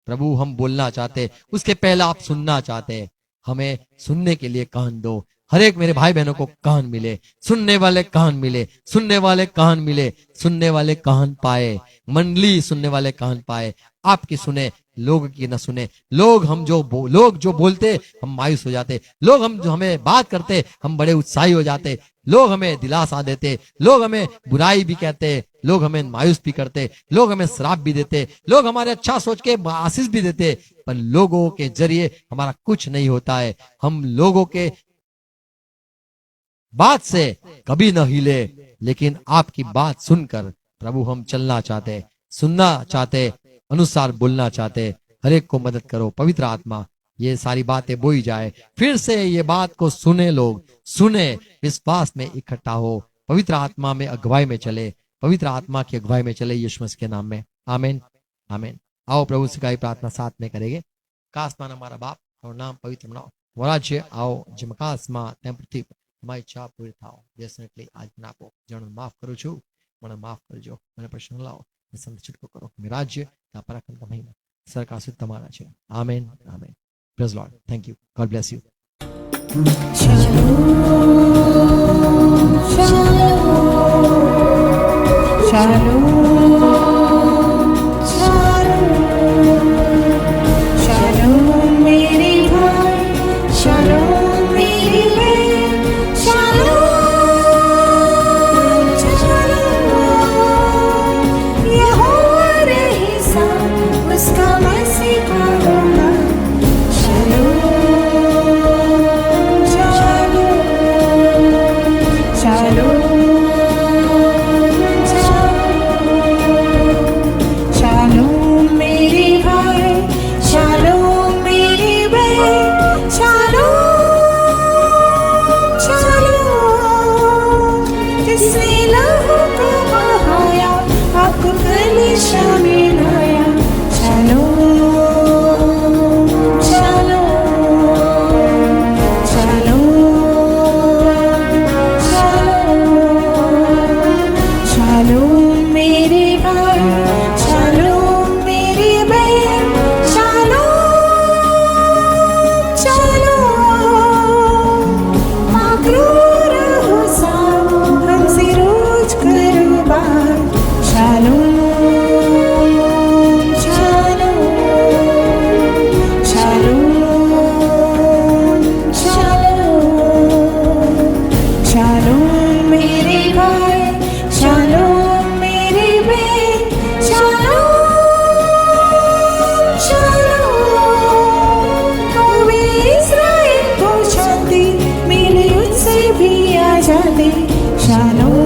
प्रभु, हम बोलना चाहते, उसके पहले आप सुनना चाहते। हमें सुनने के लिए कान दो। हर एक मेरे भाई बहनों को कान मिले, सुनने वाले कान मिले, सुनने वाले कान मिले, सुनने वाले कान पाए, मंडली सुनने वाले कान पाए। आपकी सुने, लोग की न सुने। लोग लोग जो बोलते हम मायूस हो जाते, लोग हम जो हमें बात करते हम बड़े उत्साही हो जाते, लोग हमें दिलासा देते, लोग हमें बुराई भी कहते, लोग हमें मायूस भी करते, लोग हमें श्राप भी देते, लोग हमारे अच्छा सोच के आशीष भी देते, पर लोगों के जरिए हमारा कुछ नहीं होता है। हम लोगों के बात से कभी न हिले, लेकिन आपकी बात सुनकर प्रभु हम चलना चाहते, सुनना चाहते, अनुसार बोलना चाहते। हर एक को मदद करो पवित्र आत्मा, ये सारी बातें बोई जाए, फिर से ये बात को सुने, लोग सुने, विश्वास में इकट्ठा हो, पवित्र आत्मा में अगुवाई में चले, पवित्र आत्मा की अगुवाई में चले, यीशु मसीह के नाम में आमीन आमीन। आओ प्रभु से का प्रार्थना साथ में करेंगे। कास्मान हमारा बाप और नाम पवित्र बनाओ, वो राज्य आओ जमकास्मा तेम पृथ्वी पर તમારી ઈચ્છા પૂરી થાઓ। ડેફિનેટલી આજ મને આપો, જાણો માફ કરું છું, મને માફ કરજો, મને પ્રશ્ન લાવો, સંત છૂટકો કરો। મેં રાજ્ય ના પરાક્રમ का મહિમા સરકાર સુધી તમારા છે। Amen amen. Praise Lord. Thank you. God bless you. शालोम मेरे भाई, शालोम मेरी बहन, शालोम शालोम। कौमे इस्राएल को शांति मिले, उससे भी आजादी। शालोम